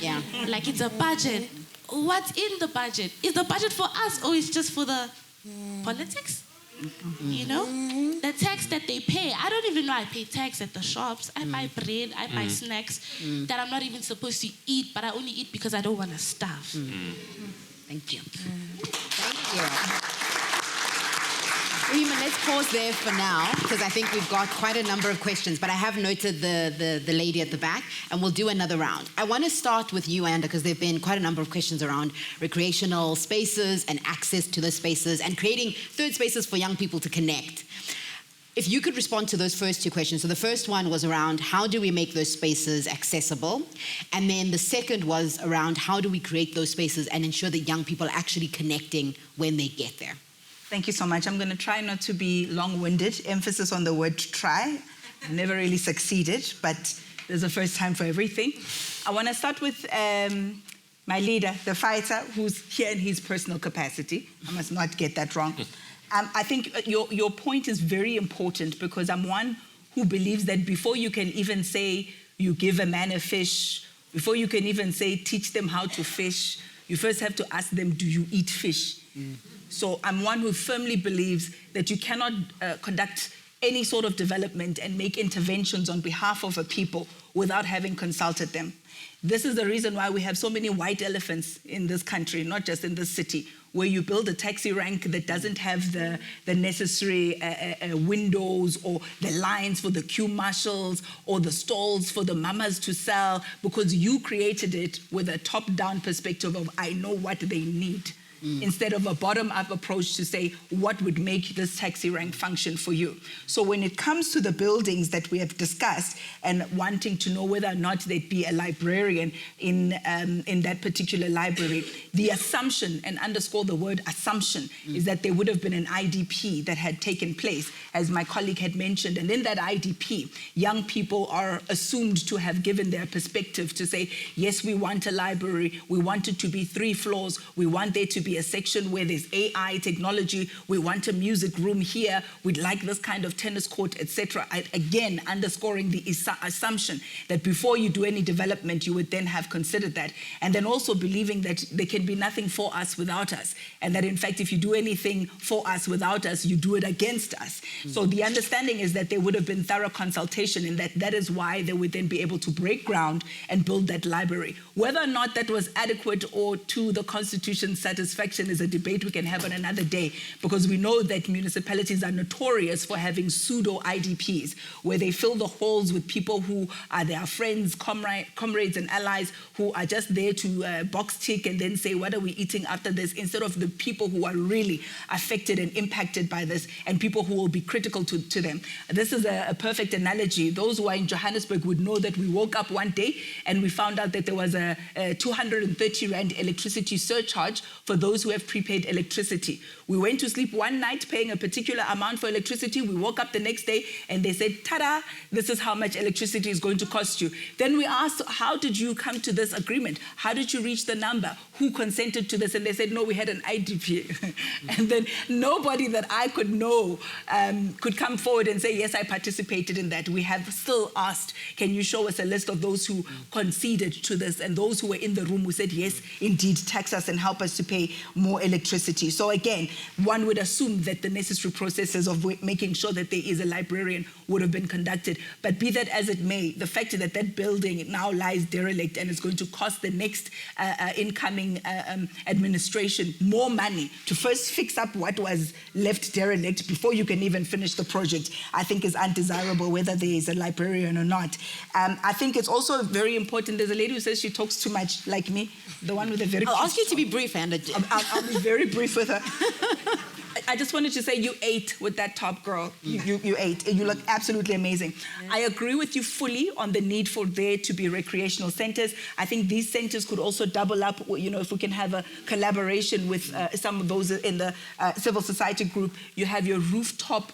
Yeah. Like, it's a budget. What's in the budget? Is the budget for us, or is it just for the politics? You know? The tax that they pay. I don't even know I pay tax at the shops. I buy bread, I buy snacks that I'm not even supposed to eat, but I only eat because I don't want to starve. Thank you. Thank you. Rima, let's pause there for now, because I think we've got quite a number of questions, but I have noted the lady at the back, and we'll do another round. I want to start with you, Ayanda, because there have been quite a number of questions around recreational spaces and access to those spaces and creating third spaces for young people to connect. If you could respond to those first 2 questions. So the first one was around how do we make those spaces accessible? And then the second was around how do we create those spaces and ensure that young people are actually connecting when they get there? Thank you so much. I'm going to try not to be long-winded. Emphasis on the word try. I've never really succeeded, but there's a first time for everything. I want to start with my leader, the fighter, who's here in his personal capacity. I must not get that wrong. I think your point is very important, because I'm one who believes that before you can even say you give a man a fish, before you can even say teach them how to fish, you first have to ask them, do you eat fish? So I'm one who firmly believes that you cannot conduct any sort of development and make interventions on behalf of a people without having consulted them. This is the reason why we have so many white elephants in this country, not just in this city, where you build a taxi rank that doesn't have the necessary windows or the lines for the queue marshals or the stalls for the mamas to sell, because you created it with a top-down perspective of, I know what they need. Instead of a bottom-up approach to say, what would make this taxi rank function for you? So when it comes to the buildings that we have discussed and wanting to know whether or not there'd be a librarian in that particular library, the assumption, and underscore the word assumption, is that there would have been an IDP that had taken place, as my colleague had mentioned. And in that IDP, young people are assumed to have given their perspective to say, yes, we want a library, we want it to be 3 floors, we want there to be a section where there's AI technology, we want a music room here, we'd like this kind of tennis court, etc. Again, underscoring the assumption that before you do any development, you would then have considered that. And then also believing that there can be nothing for us without us. And that in fact, if you do anything for us without us, you do it against us. So the understanding is that there would have been thorough consultation, and that is why they would then be able to break ground and build that library. Whether or not that was adequate or to the Constitution's satisfaction is a debate we can have on another day, because we know that municipalities are notorious for having pseudo IDPs, where they fill the halls with people who are their friends, comrades and allies, who are just there to box tick and then say, what are we eating after this, instead of the people who are really affected and impacted by this, and people who will be critical to them. This is a perfect analogy. Those who are in Johannesburg would know that we woke up one day and we found out that there was a 230 Rand electricity surcharge for those who have prepaid electricity. We went to sleep one night paying a particular amount for electricity. We woke up the next day and they said, ta-da, this is how much electricity is going to cost you. Then we asked, how did you come to this agreement? How did you reach the number? Who consented to this? And they said, no, we had an IDP. And then nobody that I could know could come forward and say, yes, I participated in that. We have still asked, can you show us a list of those who conceded to this, and those who were in the room who said, yes, indeed, tax us and help us to pay more electricity. So again, one would assume that the necessary processes of making sure that there is a librarian would have been conducted. But be that as it may, the fact that that building now lies derelict and is going to cost the next incoming administration more money to first fix up what was left derelict before you can even finish the project, I think is undesirable, whether there is a librarian or not. I think it's also very important. There's a lady who says she talks too much, like me, the one with a very... I'll ask you to be brief, Ayanda. I'll be very brief with her. I just wanted to say you ate with that top girl. You ate. You look absolutely amazing. Yeah. I agree with you fully on the need for there to be recreational centers. I think these centers could also double up, you know, if we can have a collaboration with some of those in the civil society group. You have your rooftop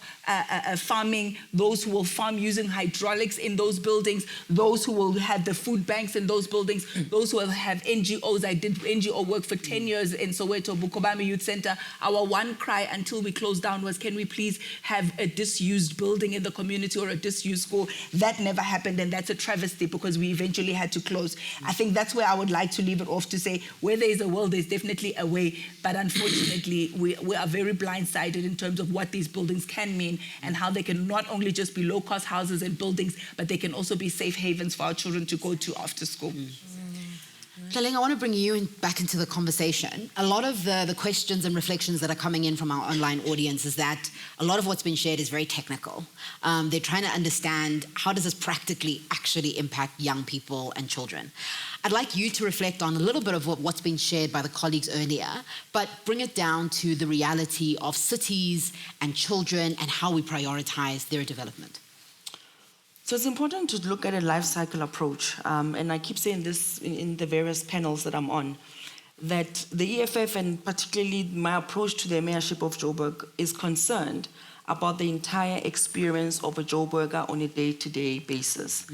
farming, those who will farm using hydraulics in those buildings, those who will have the food banks in those buildings, those who will have NGOs. I did NGO work for 10 years in Soweto, Bukobami Youth Center. Our one cry until we closed down was, can we please have a disused building in the community or a disused school? That never happened, and that's a travesty because we eventually had to close. I think that's where I would like to leave it off, to say where there is a will, there's definitely a way, but unfortunately we are very blindsided in terms of what these buildings can mean and how they can not only just be low-cost houses and buildings, but they can also be safe havens for our children to go to after school. Tlaleng, I want to bring you back into the conversation. A lot of the questions and reflections that are coming in from our online audience is that a lot of what's been shared is very technical. They're trying to understand, how does this practically actually impact young people and children? I'd like you to reflect on a little bit of what's been shared by the colleagues earlier, but bring it down to the reality of cities and children and how we prioritize their development. So it's important to look at a life cycle approach, and I keep saying this in the various panels that I'm on, that the EFF, and particularly my approach to the mayorship of Joburg, is concerned about the entire experience of a Joburger on a day-to-day basis.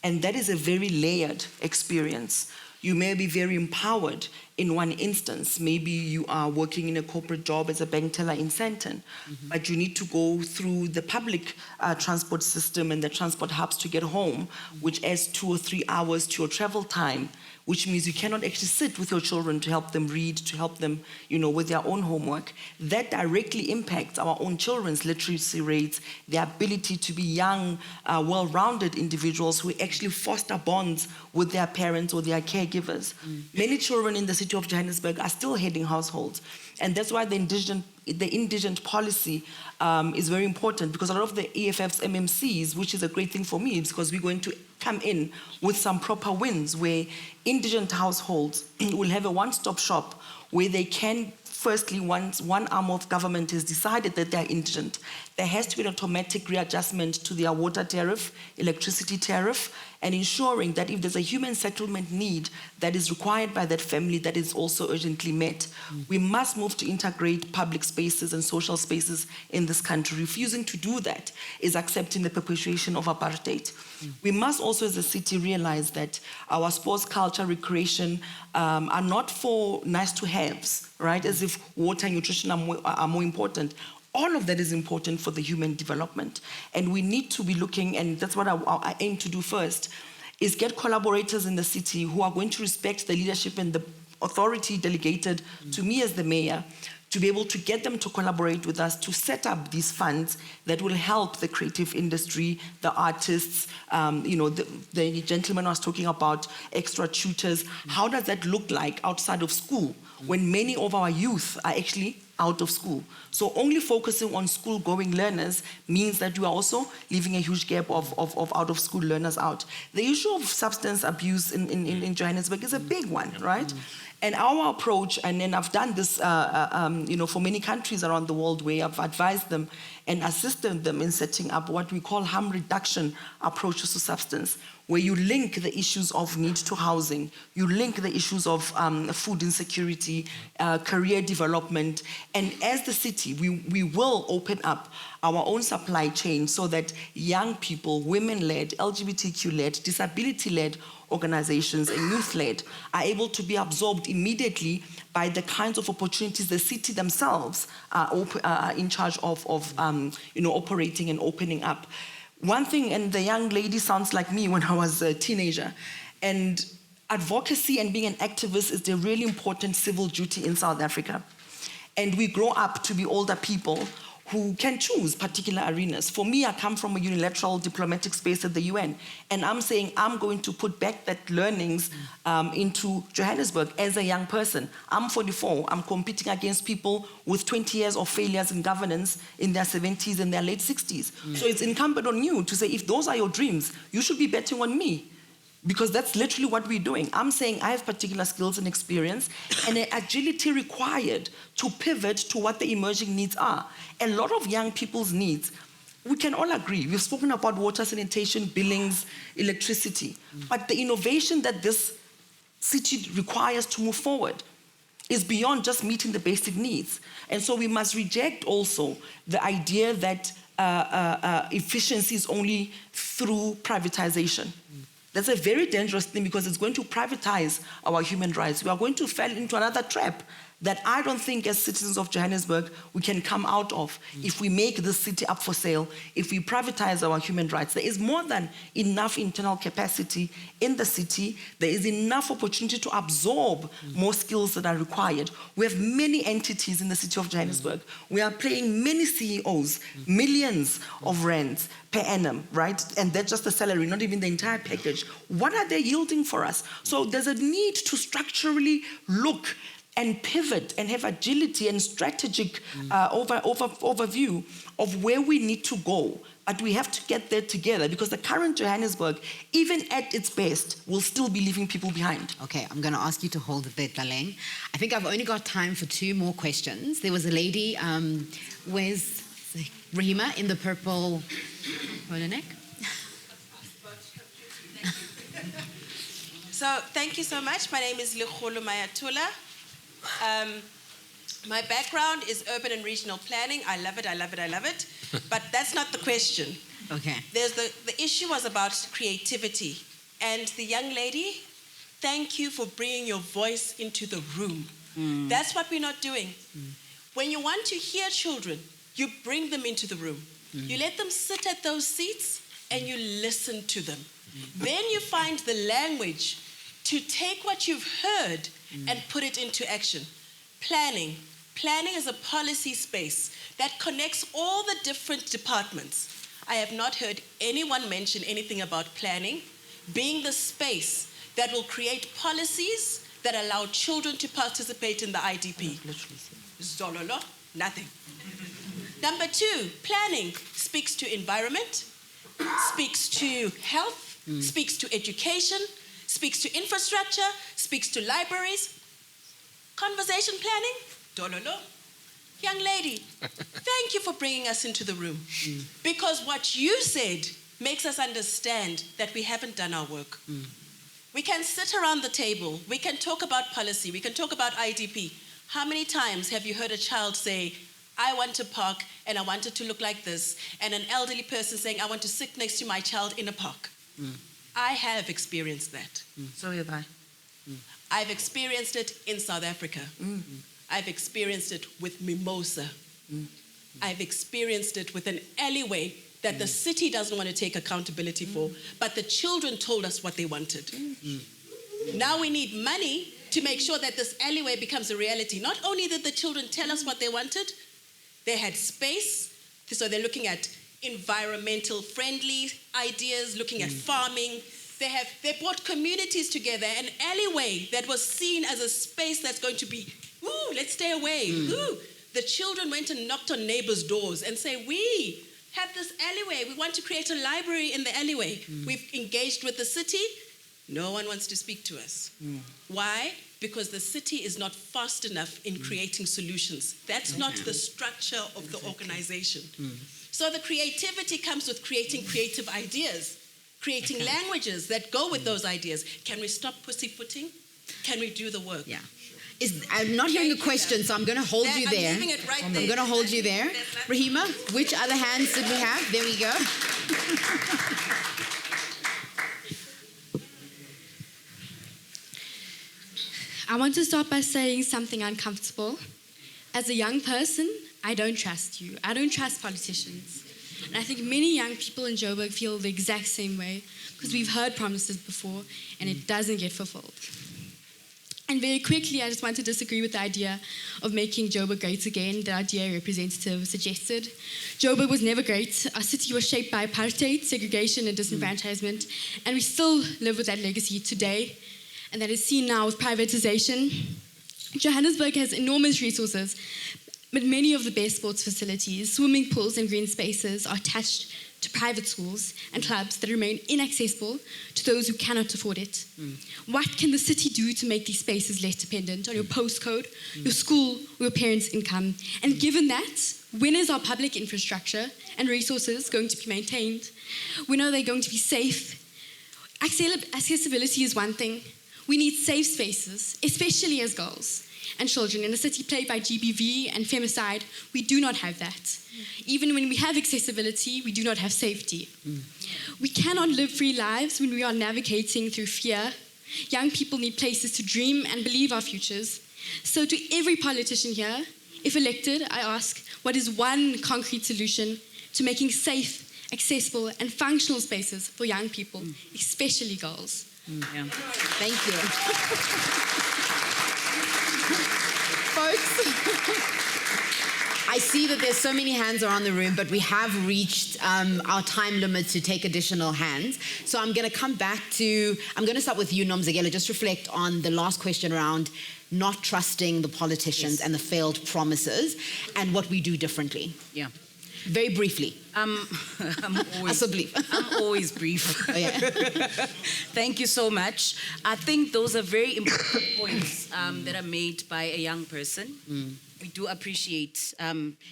And that is a very layered experience. You may be very empowered in one instance. Maybe you are working in a corporate job as a bank teller in Sandton, but you need to go through the public transport system and the transport hubs to get home, which adds 2 or 3 hours to your travel time, which means you cannot actually sit with your children to help them read, to help them, with their own homework. That directly impacts our own children's literacy rates, their ability to be young, well-rounded individuals who actually foster bonds with their parents or their caregivers. Many children in the city of Johannesburg are still heading households. And that's why the indigent policy is very important, because a lot of the EFF's MMCs, which is a great thing for me, is because we're going to come in with some proper wins where indigent households will have a one-stop shop where they can, firstly, once one arm of government has decided that they're indigent, there has to be an automatic readjustment to their water tariff, electricity tariff, and ensuring that if there's a human settlement need that is required by that family, that is also urgently met. We must move to integrate public spaces and social spaces in this country. Refusing to do that is accepting the perpetuation of apartheid. We must also, as a city, realize that our sports, culture, recreation are not for nice-to-haves, right? As if water and nutrition are more important. All of that is important for the human development. And we need to be looking, and that's what I aim to do first, is get collaborators in the city who are going to respect the leadership and the authority delegated to me as the mayor, to be able to get them to collaborate with us to set up these funds that will help the creative industry, the artists, the gentleman was talking about extra tutors. How does that look like outside of school when many of our youth are actually out of school? So only focusing on school-going learners means that you are also leaving a huge gap of out-of-school learners out. The issue of substance abuse in Johannesburg is a big one, right? And our approach, and then I've done this for many countries around the world where I've advised them and assisted them in setting up what we call harm reduction approaches to substance, where you link the issues of need to housing, you link the issues of food insecurity, career development, and as the city, we will open up our own supply chain so that young people, women-led, LGBTQ-led, disability-led organizations and youth-led are able to be absorbed immediately by the kinds of opportunities the city themselves are in charge of operating and opening up. One thing, and the young lady sounds like me when I was a teenager, and advocacy and being an activist is a really important civil duty in South Africa. And we grow up to be older people who can choose particular arenas. For me, I come from a unilateral diplomatic space at the UN, and I'm saying I'm going to put back that learnings into Johannesburg as a young person. I'm 44, I'm competing against people with 20 years of failures in governance in their 70s and their late 60s. So it's incumbent on you to say, if those are your dreams, you should be betting on me. Because that's literally what we're doing. I'm saying I have particular skills and experience and an agility required to pivot to what the emerging needs are. A lot of young people's needs, we can all agree. We've spoken about water, sanitation, billings, electricity. But the innovation that this city requires to move forward is beyond just meeting the basic needs. And so we must reject also the idea that efficiency is only through privatization. That's a very dangerous thing because it's going to privatize our human rights. We are going to fall into another trap that I don't think as citizens of Johannesburg we can come out of if we make this city up for sale, if we privatize our human rights. There is more than enough internal capacity in the city. There is enough opportunity to absorb more skills that are required. We have many entities in the city of Johannesburg. We are paying many CEOs, millions of rands per annum, right? And that's just the salary, not even the entire package. What are they yielding for us? So there's a need to structurally look and pivot and have agility and strategic overview of where we need to go. But we have to get there together because the current Johannesburg, even at its best, will still be leaving people behind. Okay, I'm going to ask you to hold it there, Tlaleng. I think I've only got time for 2 more questions. There was a lady, where's Rahima in the purple polo neck? So thank you so much. My name is Lekgolo Mayatula. My background is urban and regional planning. I love it, I love it, I love it. But that's not the question. Okay. There's the issue was about creativity. And the young lady, thank you for bringing your voice into the room. That's what we're not doing. When you want to hear children, you bring them into the room. You let them sit at those seats and you listen to them. Then you find the language to take what you've heard and put it into action. Planning. Planning is a policy space that connects all the different departments. I have not heard anyone mention anything about planning being the space that will create policies that allow children to participate in the IDP. Zololo, nothing. Number 2, planning speaks to environment, speaks to health, speaks to education, speaks to infrastructure, speaks to libraries. Conversation planning, dololo. Young lady, thank you for bringing us into the room. Because what you said makes us understand that we haven't done our work. We can sit around the table, we can talk about policy, we can talk about IDP. How many times have you heard a child say, I want a park and I want it to look like this, and an elderly person saying, I want to sit next to my child in a park? I have experienced that. So have I. I've experienced it in South Africa. I've experienced it with Mimosa. I've experienced it with an alleyway that the city doesn't want to take accountability for, but the children told us what they wanted. Now we need money to make sure that this alleyway becomes a reality. Not only did the children tell us what they wanted, they had space, so they're looking at environmental friendly ideas, looking at farming. They brought communities together, an alleyway that was seen as a space that's going to be, ooh, let's stay away. Ooh. The children went and knocked on neighbors' doors and say, we have this alleyway. We want to create a library in the alleyway. We've engaged with the city. No one wants to speak to us. Why? Because the city is not fast enough in creating solutions. That's not the structure of the organization. So the creativity comes with creating creative ideas, creating languages that go with those ideas. Can we stop pussyfooting? Can we do the work? Yeah. I'm not hearing a question, so I'm going to hold you there. I'm leaving it right I'm there. going to hold you there. Rahima, which other hands did we have? There we go. I want to start by saying something uncomfortable. As a young person, I don't trust you. I don't trust politicians. And I think many young people in Joburg feel the exact same way because we've heard promises before and it doesn't get fulfilled. And very quickly, I just want to disagree with the idea of making Joburg great again, the idea representative suggested. Joburg was never great. Our city was shaped by apartheid, segregation, and disenfranchisement, and we still live with that legacy today, and that is seen now with privatization. Johannesburg has enormous resources, but many of the best sports facilities, swimming pools, and green spaces are attached to private schools and clubs that remain inaccessible to those who cannot afford it. What can the city do to make these spaces less dependent on your postcode, your school, or your parents' income? And given that, when is our public infrastructure and resources going to be maintained? When are they going to be safe? Accessibility is one thing. We need safe spaces, especially as girls and children. In a city plagued by GBV and femicide, we do not have that. Even when we have accessibility, we do not have safety. We cannot live free lives when we are navigating through fear. Young people need places to dream and believe our futures. So to every politician here, if elected, I ask, what is one concrete solution to making safe, accessible, and functional spaces for young people, especially girls? Thank you. Folks, I see that there's so many hands around the room, but we have reached our time limit to take additional hands. So I'm going to come back to, I'm going to start with you, Nomzekelo, just reflect on the last question around not trusting the politicians and the failed promises and what we do differently. Yeah. Very briefly. I'm always brief. Oh, yeah. Thank you so much. I think those are very important points that are made by a young person. We do appreciate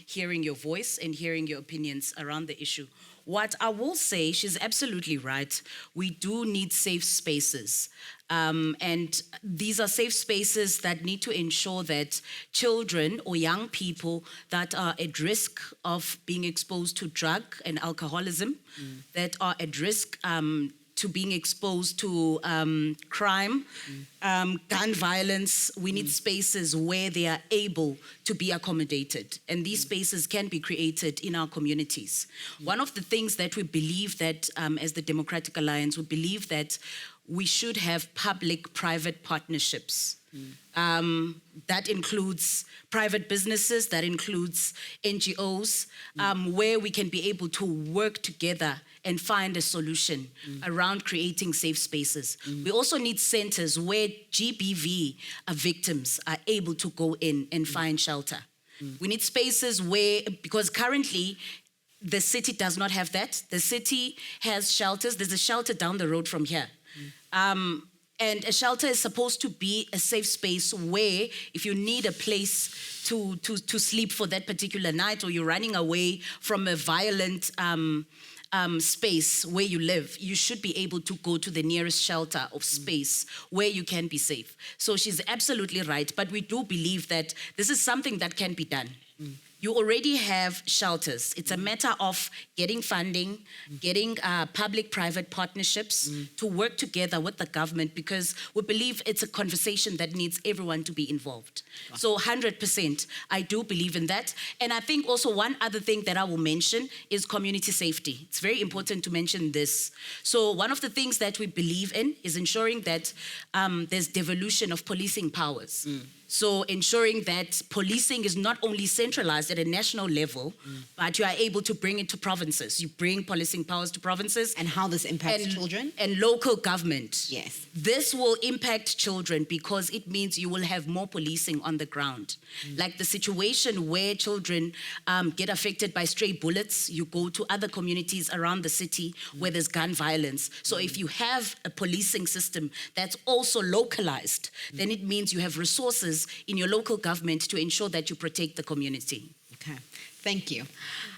hearing your voice and hearing your opinions around the issue. What I will say, she's absolutely right. We do need safe spaces. And these are safe spaces that need to ensure that children or young people that are at risk of being exposed to drug and alcoholism, that are at risk to being exposed to crime, gun violence. We need spaces where they are able to be accommodated. And these spaces can be created in our communities. One of the things that we believe that as the Democratic Alliance, we believe that we should have public-private partnerships. That includes private businesses, that includes NGOs, where we can be able to work together and find a solution around creating safe spaces. We also need centers where GBV victims are able to go in and find shelter. We need spaces where, because currently, the city does not have that. The city has shelters. There's a shelter down the road from here. And a shelter is supposed to be a safe space where if you need a place to sleep for that particular night, or you're running away from a violent space where you live, you should be able to go to the nearest shelter of space where you can be safe. So she's absolutely right, but we do believe that this is something that can be done. You already have shelters. It's a matter of getting funding, getting public-private partnerships to work together with the government, because we believe it's a conversation that needs everyone to be involved. So 100%, I do believe in that. And I think also one other thing that I will mention is community safety. It's very important to mention this. So one of the things that we believe in is ensuring that there's devolution of policing powers. So ensuring that policing is not only centralized at a national level, but you are able to bring it to provinces. You bring policing powers to provinces. And how this impacts children? And local government. Yes. This will impact children because it means you will have more policing on the ground. Like the situation where children get affected by stray bullets, you go to other communities around the city where there's gun violence. So if you have a policing system that's also localized, then it means you have resources in your local government to ensure that you protect the community. Okay, thank you.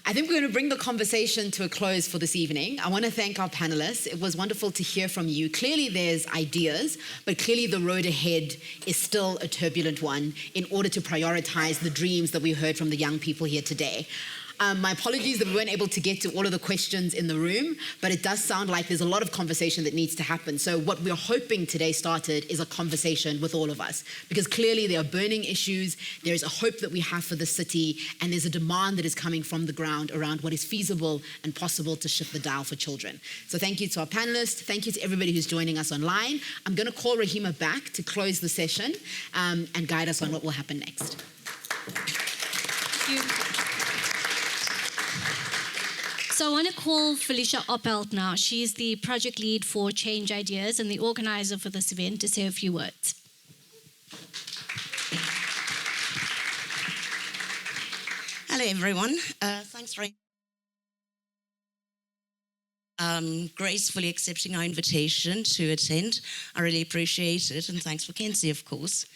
I think we're going to bring the conversation to a close for this evening. I want to thank our panelists. It was wonderful to hear from you. Clearly there's ideas, but clearly the road ahead is still a turbulent one in order to prioritize the dreams that we heard from the young people here today. My apologies that we weren't able to get to all of the questions in the room, but it does sound like there's a lot of conversation that needs to happen. So what we're hoping today started is a conversation with all of us, because clearly there are burning issues, there's a hope that we have for the city, and there's a demand that is coming from the ground around what is feasible and possible to shift the dial for children. So thank you to our panelists, thank you to everybody who's joining us online. I'm going to call Rahima back to close the session and guide us on what will happen next. Thank you. So I want to call Felicia Oppelt now. She's the project lead for Change Ideas and the organizer for this event, to say a few words. Hello, everyone. Thanks for gracefully accepting our invitation to attend. I really appreciate it, and thanks for Kenzie, of course,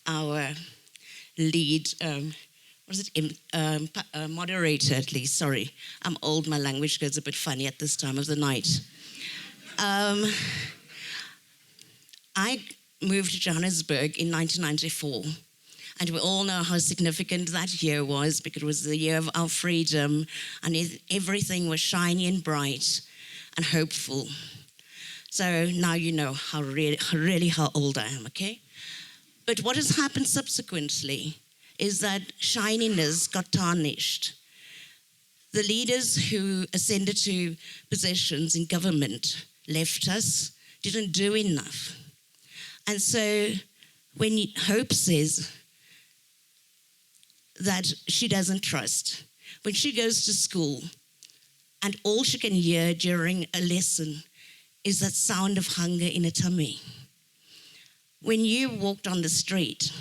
our lead moderator, at least. Sorry, I'm old, my language goes a bit funny at this time of the night. I moved to Johannesburg in 1994, and we all know how significant that year was, because it was the year of our freedom, and everything was shiny and bright and hopeful. So now you know how old I am, okay? But what has happened subsequently is that shininess got tarnished. The leaders who ascended to positions in government left us, didn't do enough. And so when Hope says that she doesn't trust, when she goes to school and all she can hear during a lesson is that sound of hunger in her tummy. When you walked on the street,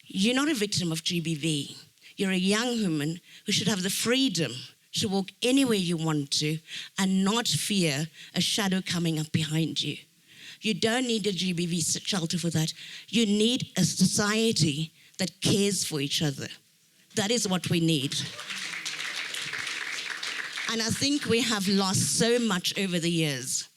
you're not a victim of GBV. You're a young woman who should have the freedom to walk anywhere you want to and not fear a shadow coming up behind you. You don't need a GBV shelter for that. You need a society that cares for each other. That is what we need. And I think we have lost so much over the years.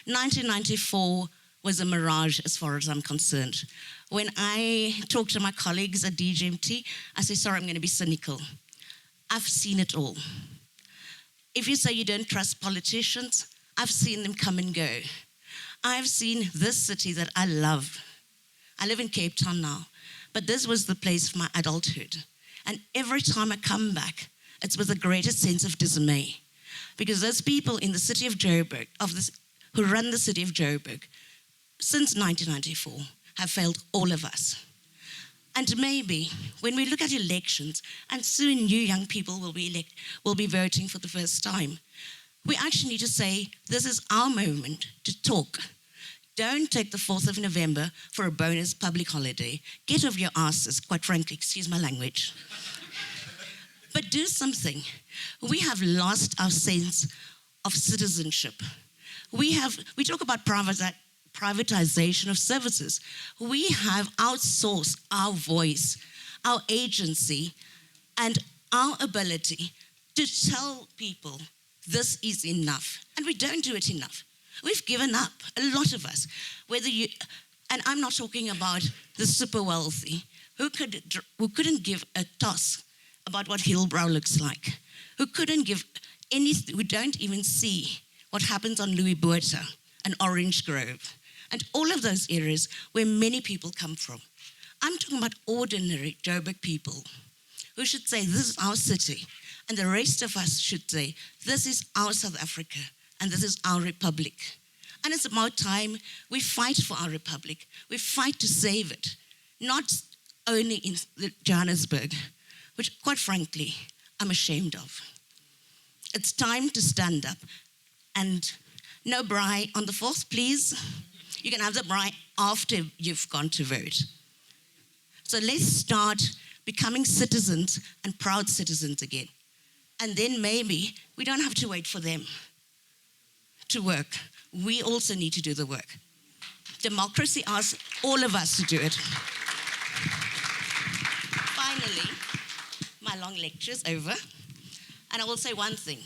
1994 was a mirage as far as I'm concerned. When I talk to my colleagues at DGMT, I say, sorry, I'm going to be cynical. I've seen it all. If you say you don't trust politicians, I've seen them come and go. I've seen this city that I love. I live in Cape Town now, but this was the place of my adulthood. And every time I come back, it's with the greatest sense of dismay, because those people in the city of Joburg, who run the city of Joburg, since 1994 have failed all of us. And maybe when we look at elections, and soon you young people will be voting for the first time, we actually need to say, this is our moment to talk. Don't take the 4th of November for a bonus public holiday. Get off your asses, quite frankly, excuse my language. But do something. We have lost our sense of citizenship. We talk about privatization of services. We have outsourced our voice, our agency, and our ability to tell people this is enough. And we don't do it enough. We've given up, a lot of us. And I'm not talking about the super wealthy who couldn't give a toss about what Hillbrow looks like, who don't even see what happens on Louis Botha and Orange Grove, and all of those areas where many people come from. I'm talking about ordinary Joburg people who should say, this is our city, and the rest of us should say, this is our South Africa, and this is our republic. And it's about time we fight for our republic. We fight to save it, not only in Johannesburg, which quite frankly, I'm ashamed of. It's time to stand up. And no braai on the 4th, please. You can have the braai after you've gone to vote. So let's start becoming citizens and proud citizens again. And then maybe we don't have to wait for them to work. We also need to do the work. Democracy asks all of us to do it. Finally, my long lecture's over. And I will say one thing.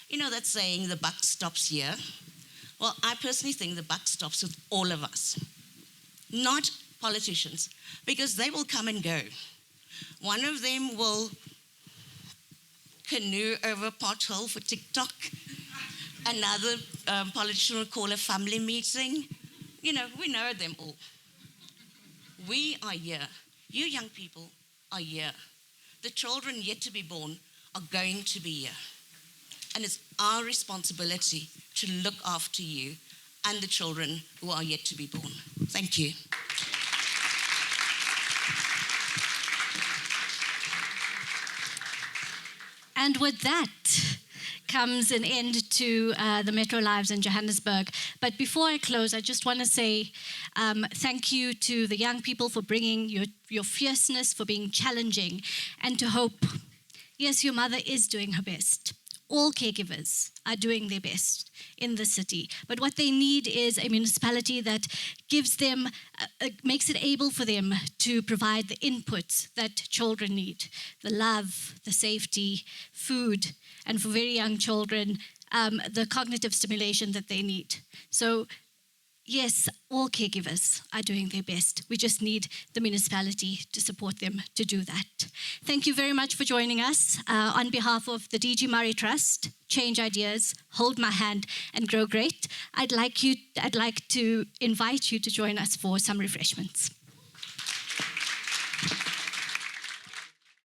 You know that saying, the buck stops here? Well, I personally think the buck stops with all of us, not politicians, because they will come and go. One of them will canoe over a pothole for TikTok. Another politician will call a family meeting. You know, we know them all. We are here. You young people are here. The children yet to be born are going to be here. And it's our responsibility to look after you and the children who are yet to be born. Thank you. And with that comes an end to the Metro Lives in Johannesburg. But before I close, I just want to say thank you to the young people for bringing your fierceness, for being challenging, and to hope. Yes, your mother is doing her best. All caregivers are doing their best in the city. But what they need is a municipality that gives them, makes it able for them to provide the inputs that children need, the love, the safety, food, and for very young children, the cognitive stimulation that they need. So yes, all caregivers are doing their best. We just need the municipality to support them to do that. Thank you very much for joining us. On behalf of the DG Murray Trust, Change Ideas, Hold My Hand, and Grow Great, I'd like to invite you to join us for some refreshments.